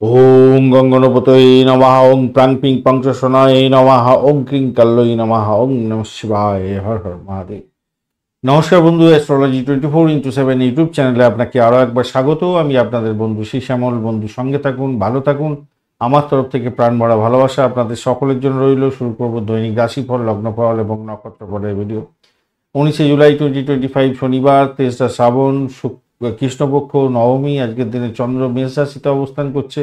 ওং গঙ্গনপতয়ে নমঃ ওং প্রাং পিং পঞ্চশনায় নমঃ ওং কিং কাল্লই নমঃ ওং নমঃ শিবায় হর হর মহাদেব। নমস্কার বন্ধু, অ্যাস্ট্রোলজি 24x7 ইউটিউব চ্যানেলে আপনাকে আরও একবার স্বাগত। আমি আপনাদের বন্ধু শ্যামল। বন্ধু সঙ্গে থাকুন, ভালো থাকুন। আমার তরফ থেকে প্রাণ ভরা ভালোবাসা আপনাদের সকলের জন্য রইল। শুরু করব দৈনিক রাশিফল, লগ্নফল এবং নক্ষত্রফলের ভিডিও। 19 জুলাই 2025 শনিবার, 23 শ্রাবণ, কৃষ্ণপক্ষ, নবমী। আজকের দিনে চন্দ্র মেষ রাশিতে অবস্থান করছে।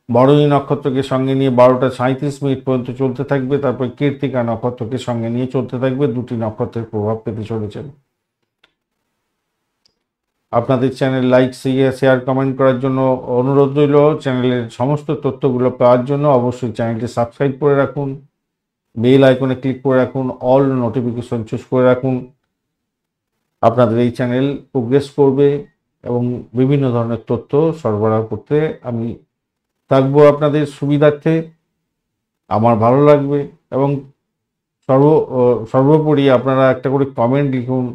বরণী নক্ষত্রকে সঙ্গে নিয়ে 12টা 37 মিনিট পর্যন্ত চলতে থাকবে। তারপর কৃত্তিকা নক্ষত্রকে সঙ্গে নিয়ে চলতে থাকবে। দুটি নক্ষত্রের প্রভাব পেতে চলেছেন। আপনাদের চ্যানেল লাইক, শেয়ার, কমেন্ট করার জন্য অনুরোধ রইল। চ্যানেলের সমস্ত তথ্যগুলো পাওয়ার জন্য অবশ্যই চ্যানেলটি সাবস্ক্রাইব করে রাখুন, বেল আইকনে ক্লিক করে রাখুন, অল নোটিফিকেশন চুজ করে রাখুন। আপনাদের এই চ্যানেল প্রোগ্রেস করবে এবং বিভিন্ন ধরনের তথ্য সরবরাহ করতে আমি থাকবো আপনাদের সুবিধার্থে। আমার ভালো লাগবে এবং সর্বোপরি আপনারা একটা করে কমেন্ট লিখুন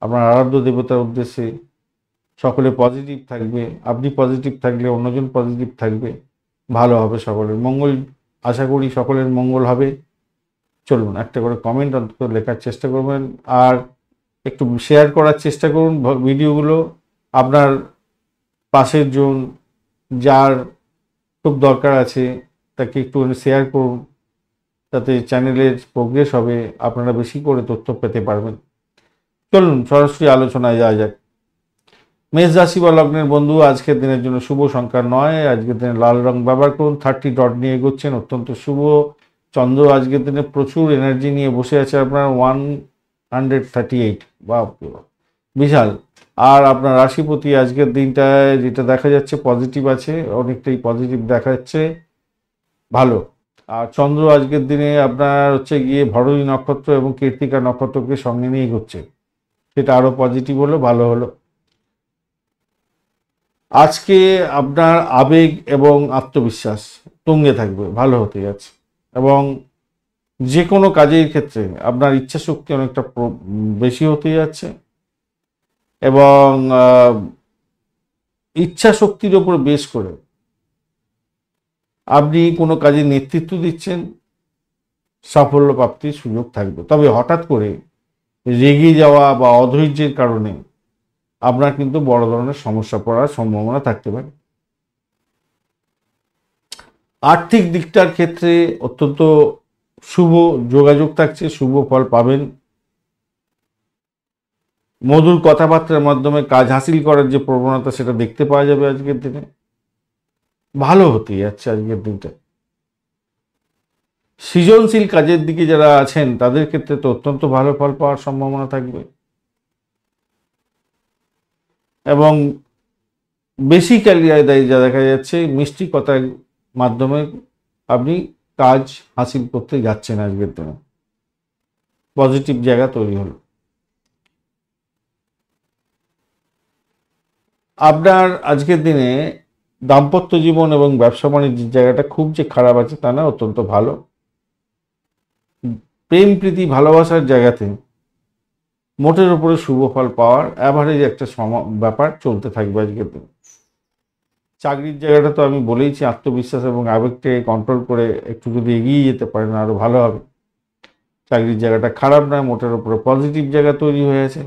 আপনার আরাধ্য দেবতার উদ্দেশ্যে। সকলে পজিটিভ থাকবে, আপনি পজিটিভ থাকলে অন্যজন পজিটিভ থাকবে, ভালো হবে, সকলের মঙ্গল। আশা করি সকলের মঙ্গল হবে। চলুন একটা করে কমেন্ট অন্তত লেখার চেষ্টা করবেন আর একটু শেয়ার করার চেষ্টা করুন ভিডিওগুলো। আপনার পাশের জন যার খুব দরকার আছে তাকে একটু শেয়ার করুন, তাতে চ্যানেলের প্রোগ্রেস হবে, আপনারা বেশি করে তথ্য পেতে পারবেন। চলুন সরাসরি আলোচনায় যাওয়া যাক। মেষ রাশি বা লগ্নের বন্ধু, আজকের দিনের জন্য শুভ সংখ্যা 9। আজকের দিনে লাল রং ব্যবহার করুন। 30 ডট নিয়ে এগোচ্ছেন, অত্যন্ত শুভ। চন্দ্র আজকের দিনে প্রচুর এনার্জি নিয়ে বসে আছে আপনার 138, বা বিশাল। আর আপনার রাশিপতি আজকের দিনটায় যেটা দেখা যাচ্ছে পজিটিভ আছে, অনেকটাই পজিটিভ দেখা যাচ্ছে, ভালো। আর চন্দ্র আজকের দিনে আপনার হচ্ছে গিয়ে ভরণী নক্ষত্র এবং কৃত্তিকা নক্ষত্রকে সঙ্গে নিয়ে এগোচ্ছে, সেটা আরো পজিটিভ হলো, ভালো হলো। আজকে আপনার আবেগ এবং আত্মবিশ্বাস তুঙ্গে থাকবে, ভালো হতে যাচ্ছে। এবং যে কোনো কাজের ক্ষেত্রে আপনার ইচ্ছা শক্তি অনেকটা বেশি হতে যাচ্ছে। এবং ইচ্ছা শক্তির ওপর বেশ করে আপনি কোনো কাজে নেতৃত্ব দিচ্ছেন, সাফল্য প্রাপ্তির সুযোগ থাকবে। তবে হঠাৎ করে রেগে যাওয়া বা অধৈর্যের কারণে আপনার কিন্তু বড় ধরনের সমস্যা পড়ার সম্ভাবনা থাকতে পারে। আর্থিক দিকটার ক্ষেত্রে অত্যন্ত শুভ যোগাযোগ থাকছে, শুভ ফল পাবেন। মধুর কথাবার্তার মাধ্যমে কাজ হাসিল করার যে প্রবণতা সেটা দেখতে পাওয়া যাবে আজকের দিনে, ভালো হতে যাচ্ছে আজকের দিনটা। সৃজনশীল কাজের দিকে যারা আছেন তাদের ক্ষেত্রে তো অত্যন্ত ভালো ফল পাওয়ার সম্ভাবনা থাকবে। এবং বেসিক্যালি যা দেখা যাচ্ছে মিষ্টি কথার মাধ্যমে আপনি কাজ হাসিল করতে যাচ্ছেন আজকের দিনে, পজিটিভ জায়গা তৈরি হলো। আপনার আজকের দিনে দাম্পত্য জীবন এবং ব্যবসা বাণিজ্যের জায়গাটা খুব যে খারাপ আছে তা না, অত্যন্ত ভালো। প্রেম প্রীতি ভালোবাসার জায়গাতে মোটের উপরে শুভ ফল পাওয়ার অ্যাভারেজ একটা ব্যাপার চলতে থাকবে আজকের দিনে। চাকরির জায়গাটা তো আমি বলেইছি, আত্মবিশ্বাস এবং আবেগটাকে কন্ট্রোল করে একটু যদি এগিয়ে যেতে পারেন আরো ভালো হবে। চাকরির জায়গাটা খারাপ নয়, মোটের উপরে পজিটিভ জায়গা তৈরি হয়েছে।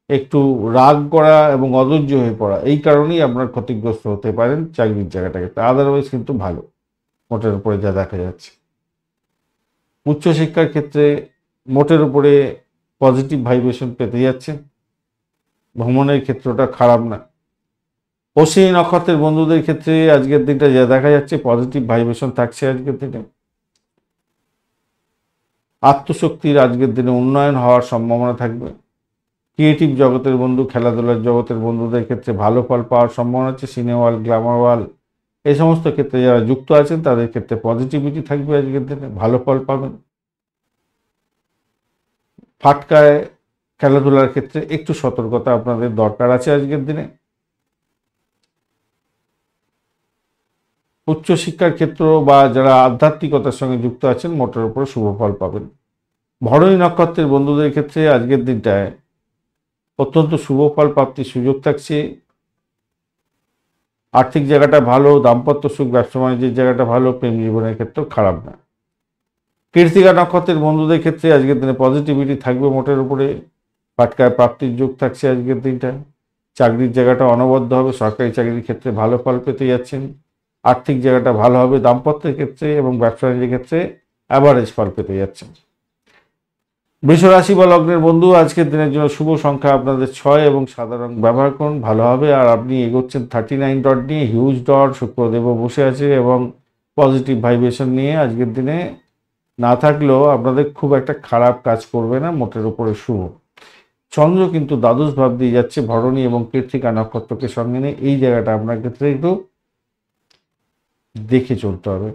একটু রাগ করা এবং অধৈর্য হয়ে পড়া এই কারণেই আপনার ক্ষতিগ্রস্ত হতে পারেন চাকরির জায়গাটাকে, আদারওয়াইজ কিন্তু ভালো মোটের উপরে যা দেখা যাচ্ছে। উচ্চশিক্ষার ক্ষেত্রে মোটের উপরে পজিটিভ ভাইব্রেশন পেতে যাচ্ছে। ভ্রমণের ক্ষেত্রটা খারাপ না। অশ্বিনী নক্ষত্রের বন্ধুদের ক্ষেত্রে আজকের দিনটা যা দেখা যাচ্ছে পজিটিভ ভাইব্রেশন থাকছে আজকের দিনে। আত্মশক্তির আজকের দিনে উন্নয়ন হওয়ার সম্ভাবনা থাকবে। ক্রিয়েটিভ জগতের বন্ধু, খেলাধুলার জগতের বন্ধুদের ক্ষেত্রে ভালো ফল পাওয়ার সম্ভাবনা আছে। সিনেমা হল, গ্ল্যামার ওয়াল এই সমস্ত ক্ষেত্রে যারা যুক্ত আছেন তাদের ক্ষেত্রে পজিটিভিটি থাকবে আজকের দিনে, ভালো ফল পাবেন। ফাটকায় খেলাধুলার ক্ষেত্রে একটু সতর্কতা আপনাদের দরকার আছে আজকের দিনে। উচ্চশিক্ষার ক্ষেত্র বা যারা আধ্যাত্মিকতার সঙ্গে যুক্ত আছেন মোটের উপরে শুভ ফল পাবেন। ভরণী নক্ষত্রের বন্ধুদের ক্ষেত্রে আজকের দিনটায় অত্যন্ত শুভ ফল প্রাপ্তির সুযোগ থাকছে। আর্থিক জায়গাটা ভালো, দাম্পত্য সুখ, ব্যবসা বাণিজ্যের জায়গাটা ভালো, প্রেম জীবনের ক্ষেত্রেও খারাপ না। কৃত্তিকা নক্ষত্রের বন্ধুদের ক্ষেত্রে আজকের দিনে পজিটিভিটি থাকবে মোটের উপরে, ফাটকায় প্রাপ্তির যোগ থাকছে আজকের দিনটা। চাকরির জায়গাটা অনবদ্য হবে, সরকারি চাকরির ক্ষেত্রে ভালো ফল পেতে যাচ্ছেন। আর্থিক জায়গাটা ভালো হবে, দাম্পত্যের ক্ষেত্রে এবং ব্যবসা বাণিজ্যের ক্ষেত্রে অ্যাভারেজ ফল পেতে যাচ্ছেন। বৃষ রাশি বা লগ্নের বন্ধু, আজকের দিনের জন্য শুভ সংখ্যা আপনাদের 6 এবং সাদা রং ব্যবহার করুন, ভালো হবে। আর আপনি এগোচ্ছেন 39 ডট নিয়ে, হিউজ ডট, শুক্রদেবও বসে আছে এবং পজিটিভ ভাইব্রেশন নিয়ে আজকের দিনে না থাকলেও আপনাদের খুব একটা খারাপ কাজ করবে না, মোটের উপরে শুভ। চন্দ্র কিন্তু দ্বাদশ ভাব দিয়ে যাচ্ছে ভরণী এবং কৃত্তিকা নক্ষত্রকে সঙ্গে নিয়ে, এই জায়গাটা আপনার ক্ষেত্রে একটু দেখে চলতে হবে।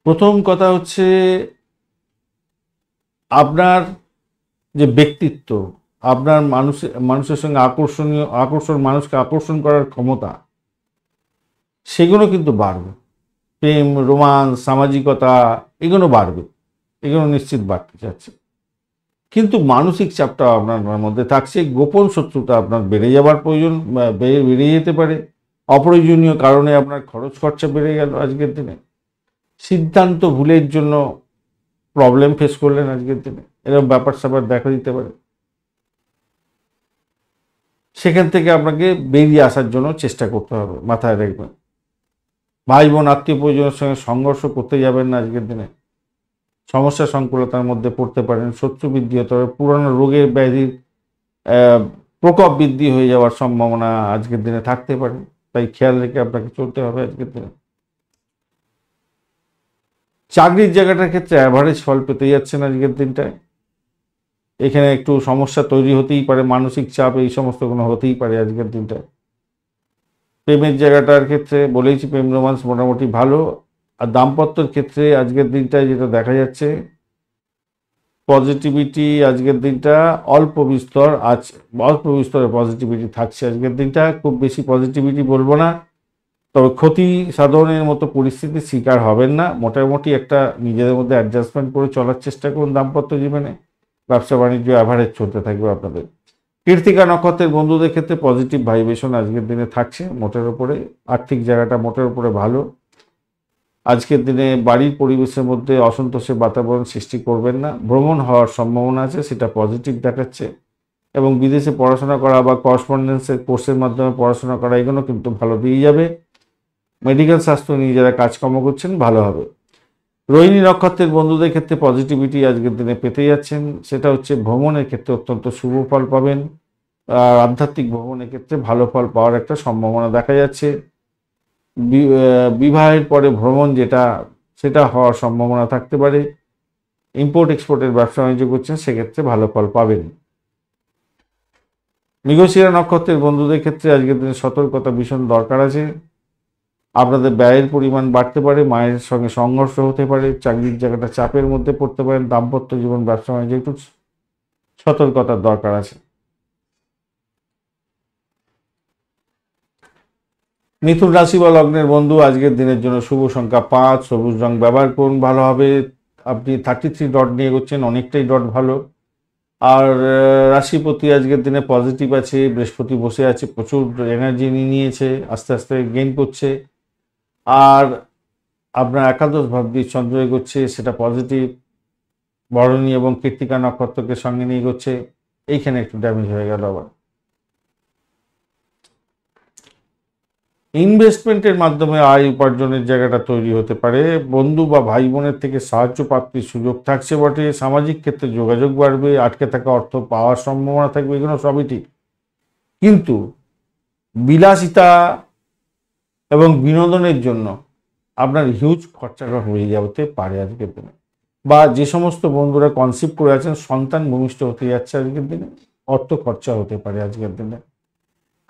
প্রথম কথা হচ্ছে আপনার যে ব্যক্তিত্ব, আপনার মানুষের সঙ্গে মানুষকে আকর্ষণ করার ক্ষমতা, সেগুলো কিন্তু বাড়বে। প্রেম, রোমান্স, সামাজিকতা, এগুলো বাড়বে, এগুলো নিশ্চিত বাড়তে যাচ্ছে। কিন্তু মানসিক চাপটা আপনার মধ্যে থাকছে, গোপন শত্রুতা আপনার বেড়ে যাবার প্রয়োজন, বেড়ে যেতে পারে। অপ্রয়োজনীয় কারণে আপনার খরচ খরচা বেড়ে গেল আজকের দিনে। সিদ্ধান্ত ভুলের জন্য প্রবলেম ফেস করলেন আজকের দিনে, এরকম ব্যাপার স্যাপার দেখা দিতে পারে। সেখান থেকে আপনাকে বেরিয়ে আসার জন্য চেষ্টা করতে হবে, মাথায় রাখবেন। ভাই বোন, আত্মীয় পরিজনের সঙ্গে সংঘর্ষ করতে যাবেন না আজকের দিনে, সমস্যা সংকুলতার মধ্যে পড়তে পারেন। শত্রু বৃদ্ধি হতে পারে, পুরানো রোগের ব্যাধির প্রকোপ বৃদ্ধি হয়ে যাওয়ার সম্ভাবনা আজকের দিনে থাকতে পারে, তাই খেয়াল রেখে আপনাকে চলতে হবে আজকের দিনে। চাকরির জায়গাটার ক্ষেত্রে অ্যাভারেজ ফল পেতে যাচ্ছেন আজকের দিনটায়। এখানে একটু সমস্যা তৈরি হতেই পারে, মানসিক চাপ, এই সমস্ত কোনো হতেই পারে আজকের দিনটায়। প্রেমের জায়গাটার ক্ষেত্রে বলেইছি, প্রেম রোমান্স মোটামুটি ভালো। আর দাম্পত্যের ক্ষেত্রে আজকের দিনটায় যেটা দেখা যাচ্ছে, পজিটিভিটি আজকের দিনটা অল্প বিস্তরে পজিটিভিটি থাকছে আজকের দিনটা। খুব বেশি পজিটিভিটি বলবো না, তবে ক্ষতি সাধনের মতো পরিস্থিতির শিকার হবেন না। মোটামুটি একটা নিজেদের মধ্যে অ্যাডজাস্টমেন্ট করে চলার চেষ্টা করুন দাম্পত্য জীবনে। ব্যবসা বাণিজ্য অ্যাভারেজ চলতে থাকবে আপনাদের। কৃত্তিকা নক্ষত্রের বন্ধুদের ক্ষেত্রে পজিটিভ ভাইব্রেশন আজকের দিনে থাকছে মোটের উপরে। আর্থিক জায়গাটা মোটের উপরে ভালো। আজকের দিনে বাড়ির পরিবেশের মধ্যে অসন্তোষের বাতাবরণ সৃষ্টি করবেন না। ভ্রমণ হওয়ার সম্ভাবনা আছে, সেটা পজিটিভ দেখাচ্ছে। এবং বিদেশে পড়াশোনা করা বা করসপন্ডেন্সের কোর্সের মাধ্যমে পড়াশোনা করা, এগুলো কিন্তু ভালো দিয়ে যাবে। মেডিকেল স্বাস্থ্য নিয়ে যারা কাজকর্ম করছেন ভালো হবে। রোহিণী নক্ষত্রের বন্ধুদের ক্ষেত্রে পজিটিভিটি আজকের দিনে পেতে যাচ্ছেন, সেটা হচ্ছে ভ্রমণের ক্ষেত্রে অত্যন্ত শুভ ফল পাবেন। আর আধ্যাত্মিক ভ্রমণের ক্ষেত্রে ভালো ফল পাওয়ার একটা সম্ভাবনা দেখা যাচ্ছে। বিবাহের পরে ভ্রমণ যেটা, সেটা হওয়ার সম্ভাবনা থাকতে পারে। ইম্পোর্ট এক্সপোর্টের ব্যবসা বাণিজ্য করছেন, সেক্ষেত্রে ভালো ফল পাবেন। মৃগশিরা নক্ষত্রের বন্ধুদের ক্ষেত্রে আজকের দিনে সতর্কতা ভীষণ দরকার আছে। আপনাদের ব্যয়ের পরিমাণ বাড়তে পারে, মায়ের সঙ্গে সংঘর্ষ হতে পারে, চাকরির জায়গাটা চাপের মধ্যে পড়তে পারেন। দাম্পত্য জীবন, ব্যবসা বাণিজ্যে একটু সতর্কতার দরকার আছে। মিথুন রাশি বা লগ্নের বন্ধু, আজকের দিনের জন্য শুভ সংখ্যা 5, সবুজ রং ব্যবহার করুন, ভালো হবে। আপনি 33 ডট নিয়ে এগোচ্ছেন, অনেকটাই ডট ভালো। আর রাশিপতি আজকের দিনে পজিটিভ আছে, বৃহস্পতি বসে আছে, প্রচুর এনার্জি নিয়েছে, আস্তে আস্তে গেইন করছে। আর আপনার একাদশ ভাব দিয়ে চন্দ্র এগোচ্ছে, সেটা পজিটিভ। ভরণী এবং কৃত্তিকা নক্ষত্রকে সঙ্গে নিয়ে এগোচ্ছে, এইখানে একটু ড্যামেজ হয়ে গেল আবার। ইনভেস্টমেন্টের মাধ্যমে আয় উপার্জনের জায়গাটা তৈরি হতে পারে। বন্ধু বা ভাই বোনের থেকে সাহায্য প্রাপ্তির সুযোগ থাকছে বটে। সামাজিক ক্ষেত্রে যোগাযোগ বাড়বে, আটকে থাকা অর্থ পাওয়ার সম্ভাবনা থাকবে, এগুলো সবই ঠিক। কিন্তু বিলাসিতা এবং বিনোদনের জন্য আপনার হিউজ খরচাটা হয়ে যেতে পারে আজকের দিনে। বা যে সমস্ত বন্ধুরা কনসিভ করে আছেন, সন্তান ভূমিষ্ঠ হতে যাচ্ছে আজকের দিনে, অর্থ খরচা হতে পারে আজকের দিনে।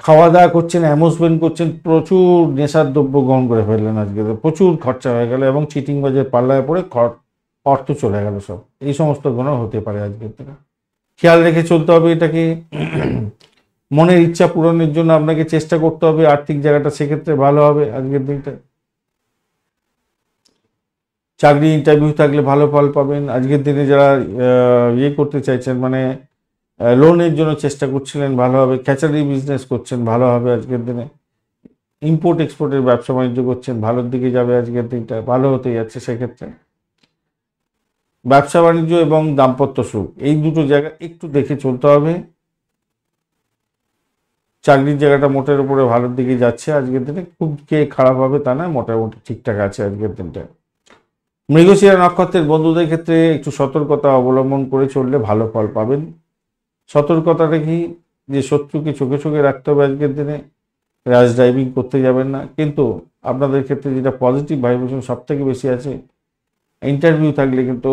খাওয়া দাওয়া করছেন, অ্যামুজমেন্ট করছেন, প্রচুর নেশার দ্রব্য গ্রহণ করে ফেললেন আজকে, প্রচুর খরচা হয়ে গেল এবং চিটিংবাজের পাল্লায় পড়ে অর্থ চলে গেল সব। এই সমস্ত গুণও হতে পারে আজকের দিনে, খেয়াল রেখে চলতে হবে এটাকে। মনের ইচ্ছা পূরণের জন্য আপনাকে চেষ্টা করতে হবে, আর্থিক জায়গাটা সেক্ষেত্রে ভালো হবে আজকের দিনটা। চাকরি ইন্টারভিউ থাকলে ভালো ফল পাবেন আজকের দিনে। যারা ইয়ে করতে চাইছেন, মানে লোনের জন্য চেষ্টা করছিলেন, ভালো হবে। ক্যাচারি বিজনেস করছেন, ভালো হবে আজকের দিনে। ইম্পোর্ট এক্সপোর্টের ব্যবসা বাণিজ্য করছেন, ভালোর দিকে যাবে আজকের দিনটা, ভালো হতে যাচ্ছে। সেক্ষেত্রে ব্যবসা বাণিজ্য এবং দাম্পত্য সুখ এই দুটো জায়গা একটু দেখে চলতে হবে। চাকরির জায়গাটা মোটের উপরে ভালোর দিকে যাচ্ছে আজকের দিনে, খুব কে খারাপ হবে তা না, মোটামুটি ঠিকঠাক আছে আজকের দিনটা। মৃগশিরা নক্ষত্রের বন্ধুদের ক্ষেত্রে একটু সতর্কতা অবলম্বন করে চললে ভালো ফল পাবেন। সতর্কতাটা কি, যে শত্রুকে চোখে চোখে রাখতে হবে আজকের দিনে, র্যাশ ড্রাইভিং করতে যাবেন না। কিন্তু আপনাদের ক্ষেত্রে যেটা পজিটিভ ভাইব্রেশন সব থেকে বেশি আছে, ইন্টারভিউ থাকলে কিন্তু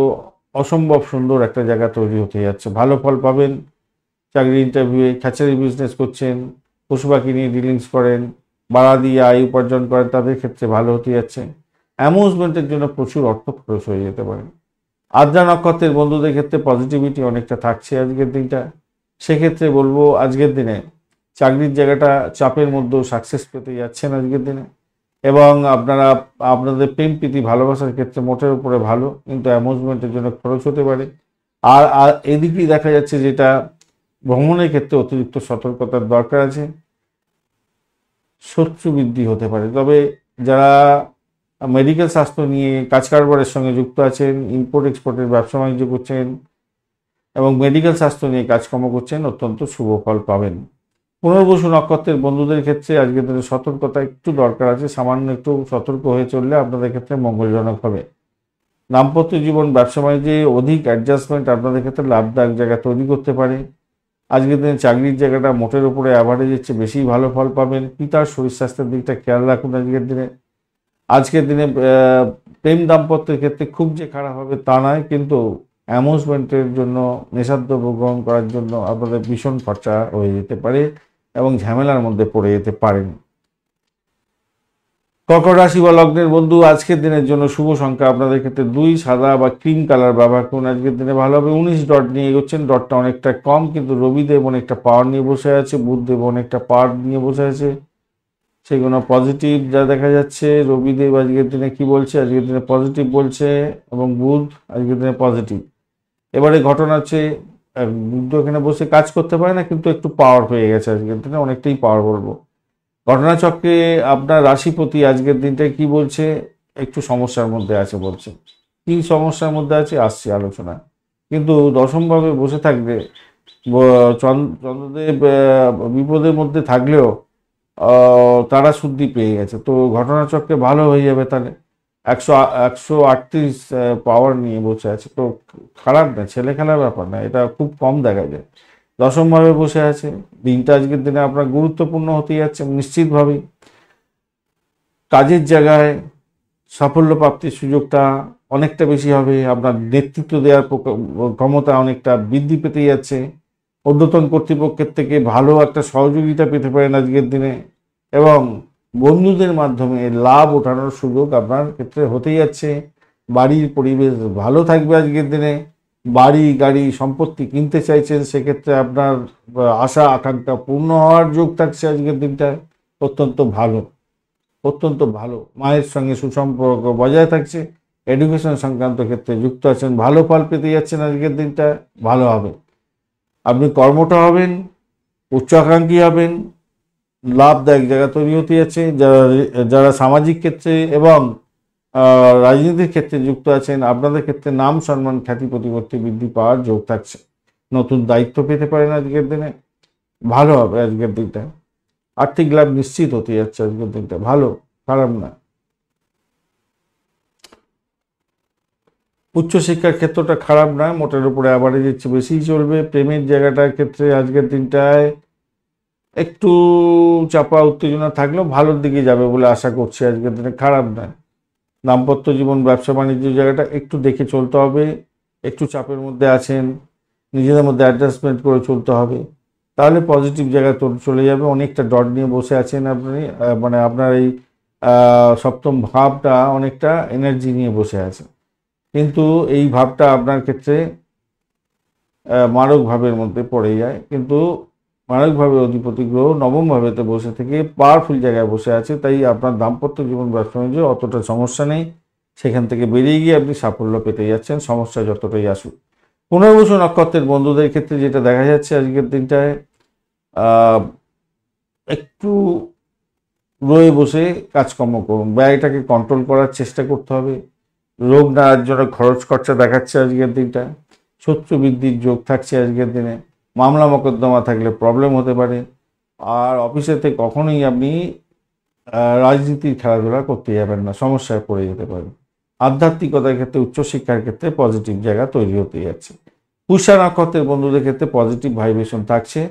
অসম্ভব সুন্দর একটা জায়গা তৈরি হতে যাচ্ছে, ভালো ফল পাবেন। চাকরি ইন্টারভিউয়ে, খ্যাচারি বিজনেস করছেন, পশু পাখি নিয়ে ডিলিংস করেন, বাড়া দিয়ে আয় উপার্জন করেন, তাদের ক্ষেত্রে ভালো হতে যাচ্ছে। অ্যামিউজমেন্টের জন্য প্রচুর অর্থ খরচ হয়ে যেতে পারে। আদ্রা নক্ষত্রের বন্ধুদের ক্ষেত্রে পজিটিভিটি অনেকটা থাকছে আজকের দিনটা। সেক্ষেত্রে বলবো আজকের দিনে চাকরির জায়গাটা চাপের মধ্যেও সাকসেস পেতে যাচ্ছেন আজকের দিনে। এবং আপনাদের প্রেম প্রীতি ভালোবাসার ক্ষেত্রে মোটের উপরে ভালো, কিন্তু অ্যামিউজমেন্টের জন্য খরচ হতে পারে। আর এদিকেই দেখা যাচ্ছে যেটা ভ্রমণের ক্ষেত্রে অতিরিক্ত সতর্কতার দরকার আছে, শত্রু বৃদ্ধি হতে পারে। তবে যারা মেডিকেল স্বাস্থ্য নিয়ে কাজ কারবারের সঙ্গে যুক্ত আছেন, ইম্পোর্ট এক্সপোর্টের ব্যবসা বাণিজ্য করছেন এবং মেডিকেল স্বাস্থ্য নিয়ে কাজকর্ম করছেন, অত্যন্ত শুভ ফল পাবেন। পুনর্বসু নক্ষত্রের বন্ধুদের ক্ষেত্রে আজকের দিনে সতর্কতা একটু দরকার আছে, সামান্য একটু সতর্ক হয়ে চললে আপনাদের ক্ষেত্রে মঙ্গলজনক হবে। দাম্পত্য জীবন ব্যবসা বাণিজ্যে অধিক অ্যাডজাস্টমেন্ট আপনাদের ক্ষেত্রে লাভদায়ক জায়গা তৈরি করতে পারে। আজকের দিনে চাকরির জায়গাটা মোটের উপরে অ্যাভারেজের চেয়ে বেশি ভালো ফল পাবেন। পিতার শরীর স্বাস্থ্যের দিকটা খেয়াল রাখুন আজকের দিনে। আজকের দিনে প্রেম দাম্পত্যের ক্ষেত্রে খুব যে খারাপ হবে তা নয়, কিন্তু অ্যামিউজমেন্টের জন্য, নেশাদ্রব্য গ্রহণ করার জন্য আপনাদের ভীষণ খরচা হয়ে যেতে পারে এবং ঝামেলার মধ্যে পড়ে যেতে পারেন। কর্কট রাশি বা লগ্নের বন্ধু, আজকের দিনের জন্য শুভ সংখ্যা আপনাদের ক্ষেত্রে 2, সাদা বা ক্রিম কালার ব্যবহার করুন। আজকের দিনে ভালো হবে। 19 ডট নিয়ে এগোচ্ছেন, ডটটা অনেকটা কম, কিন্তু রবিদেব অনেকটা পাওয়ার নিয়ে বসে আছে, বুধদেব অনেকটা পাওয়ার নিয়ে বসে আছে, সেগুলো পজিটিভ যা দেখা যাচ্ছে। রবিদেব আজকের দিনে কি বলছে, আজকের দিনে পজিটিভ বলছে, এবং বুধ আজকের দিনে পজিটিভ। এবারে ঘটনা হচ্ছে বুধ এখানে বসে কাজ করতে পারে না, কিন্তু একটু পাওয়ার পেয়ে গেছে আজকের দিনে, অনেকটাই পাওয়ার বলবো। ঘটনাচক্রে আপনার রাশিপতি আজকের দিনটায় কি বলছে, একটু সমস্যার মধ্যে আছে বলছে। কি সমস্যার মধ্যে আছে আসছে আলোচনা, কিন্তু দশমভাবে বসে থাকবে চন্দ্রদেব বিপদের মধ্যে থাকলেও তারা শুদ্ধি পেয়ে গেছে, তো ঘটনাচক্রে ভালো হয়ে যাবে। তাহলে 138 পাওয়ার নিয়ে বসে আছে, তো খারাপ না, ছেলে খেলার ব্যাপার না, এটা খুব কম দেখা যায়। দশমভাবে বসে আছে, দিনটা আজকের দিনে আপনার গুরুত্বপূর্ণ হতে যাচ্ছে নিশ্চিতভাবেই। কাজের জায়গায় সাফল্য প্রাপ্তির সুযোগটা অনেকটা বেশি হবে, আপনার নেতৃত্ব দেওয়ার ক্ষমতা অনেকটা বৃদ্ধি পেতে যাচ্ছে। ঊর্ধ্বতন কর্তৃপক্ষের থেকে ভালো একটা সহযোগিতা পেতে পারেন আজকের দিনে, এবং বন্ধুদের মাধ্যমে লাভ ওঠানোর সুযোগ আপনার ক্ষেত্রে হতে যাচ্ছে। বাড়ির পরিবেশ ভালো থাকবে আজকের দিনে। বাড়ি গাড়ি সম্পত্তি কিনতে চাইছেন, সেক্ষেত্রে আপনার আশা আকাঙ্ক্ষা পূর্ণ হওয়ার যোগ থাকছে আজকের দিনটায়, অত্যন্ত ভালো, অত্যন্ত ভালো। মায়ের সঙ্গে সুসম্পর্ক বজায় থাকছে। এডুকেশন সংক্রান্ত ক্ষেত্রে যুক্ত আছেন, ভালো ফল পেতে যাচ্ছেন আজকের দিনটা, ভালো হবে। আপনি কর্মটা হবেন, উচ্চাকাঙ্ক্ষী হবেন, লাভদায়ক জায়গা তৈরি হতে যাচ্ছে। যারা সামাজিক ক্ষেত্রে এবং রাজনীতির ক্ষেত্রে যুক্ত আছেন, আপনাদের ক্ষেত্রে নাম সম্মান খ্যাতি প্রতিপত্তি বৃদ্ধি পাওয়ার যোগ থাকছে। নতুন দায়িত্ব পেতে পারেন আজকের দিনে, ভালো হবে আজকের দিনটা। আর্থিক লাভ নিশ্চিত হতে যাচ্ছে আজকের দিনটা, ভালো, খারাপ না। উচ্চশিক্ষার ক্ষেত্রটা খারাপ নয়, মোটের উপরে অ্যাভারেজের চেয়ে বেশিই চলবে। প্রেমের জায়গাটার ক্ষেত্রে আজকের দিনটায় একটু চাপা উত্তেজনা থাকলেও ভালোর দিকে যাবে বলে আশা করছি আজকের দিনে, খারাপ নয়। দাম্পত্য জীবন ব্যবসা বাণিজ্য জায়গাটা একটু দেখে চলতে হবে, একটু চাপের মধ্যে আছেন, নিজেদের মধ্যে অ্যাডজাস্টমেন্ট করে চলতে হবে, তাহলে পজিটিভ জায়গায় চলে যাবে। অনেকটা ডট নিয়ে বসে আছেন আপনি, মানে আপনার এই সপ্তম ভাবটা অনেকটা এনার্জি নিয়ে বসে আছে, কিন্তু এই ভাবটা আপনার ক্ষেত্রে মারক ভাবের মধ্যে পড়ে যায়। কিন্তু মারক ভাবে অধিপতি গ্রহ নবম ভাবেতে বসে থেকে পাওয়ারফুল জায়গায় বসে আছে, তাই আপনার দাম্পত্য জীবন ব্যবসা বাণিজ্য অতটা সমস্যা নেই। সেখান থেকে বেরিয়ে গিয়ে আপনি সাফল্য পেতে যাচ্ছেন, সমস্যা যতটাই আসুক। পুনর্বসু নক্ষত্রের বন্ধুদের ক্ষেত্রে যেটা দেখা যাচ্ছে আজকের দিনটায় একটু রয়ে বসে কাজকর্ম করুন, ব্যয়টাকে কন্ট্রোল করার চেষ্টা করতে হবে। রোগ নেওয়ার জন্য খরচ খরচা দেখাচ্ছে আজকের দিনটা। শত্রু বৃদ্ধির যোগ থাকছে আজকের দিনে। মামলা মোকদ্দমা থাকলে প্রবলেম হতে পারে। আর অফিসেতে কখনোই আপনি রাজনীতির খেলাধুলা করতে যাবেন না, সমস্যায় পড়ে যেতে পারেন। আধ্যাত্মিকতার ক্ষেত্রে উচ্চশিক্ষার ক্ষেত্রে পজিটিভ জায়গা তৈরি হতে যাচ্ছে। পুষ্যা নক্ষত্রের বন্ধুদের ক্ষেত্রে পজিটিভ ভাইব্রেশন থাকছে।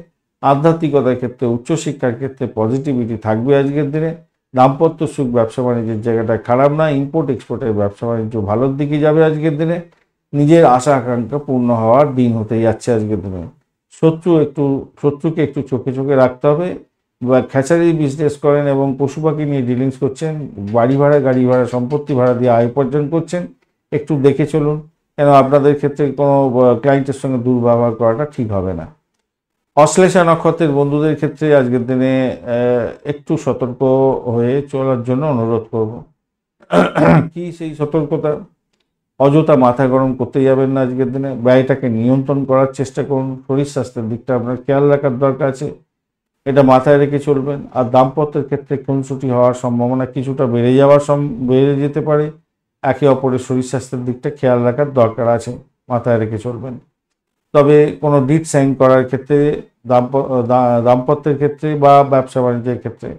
আধ্যাত্মিকতার ক্ষেত্রে উচ্চশিক্ষার ক্ষেত্রে পজিটিভিটি থাকবে আজকের দিনে। দাম্পত্য সুখ, ব্যবসা বাণিজ্যের জায়গাটা খারাপ না। ইম্পোর্ট এক্সপোর্টের ব্যবসা বাণিজ্য ভালোর দিকে যাবে আজকের দিনে। নিজের আশা আকাঙ্ক্ষা পূর্ণ হওয়ার দিন হতে যাচ্ছে আজকের দিনে। শত্রুকে একটু চোখে চোখে রাখতে হবে। বা খেচারি বিজনেস করেন এবং পশু পাখি নিয়ে ডিলিংস করছেন, বাড়ি ভাড়া, গাড়ি ভাড়া, সম্পত্তি ভাড়া দিয়ে আয় উপার্জন করছেন, একটু দেখে চলুন, কেন আপনাদের ক্ষেত্রে কোনো ক্লায়েন্টের সঙ্গে দুর্ব্যবহার করাটা ঠিক হবে না। অশ্লেষা নক্ষত্রের বন্ধুদের ক্ষেত্রে আজকের দিনে একটু সতর্ক হয়ে চলার জন্য অনুরোধ করব। কি সেই সতর্কতা? অযথা মাথা গরম করতে যাবেন না আজকের দিনে। ব্যয়টাকে নিয়ন্ত্রণ করার চেষ্টা করুন। শরীর স্বাস্থ্যের দিকটা আপনার খেয়াল রাখার দরকার আছে, এটা মাথায় রেখে চলবেন। আর দাম্পত্যের ক্ষেত্রে খুনসুটি হওয়ার সম্ভাবনা কিছুটা বেড়ে যেতে পারে। একে অপরের শরীর স্বাস্থ্যের দিকটা খেয়াল রাখার দরকার আছে, মাথায় রেখে চলবেন। তবে কোনো ডিড সাইন করার ক্ষেত্রে, দাম্পত্যের ক্ষেত্রে বা ব্যবসা বাণিজ্যের ক্ষেত্রে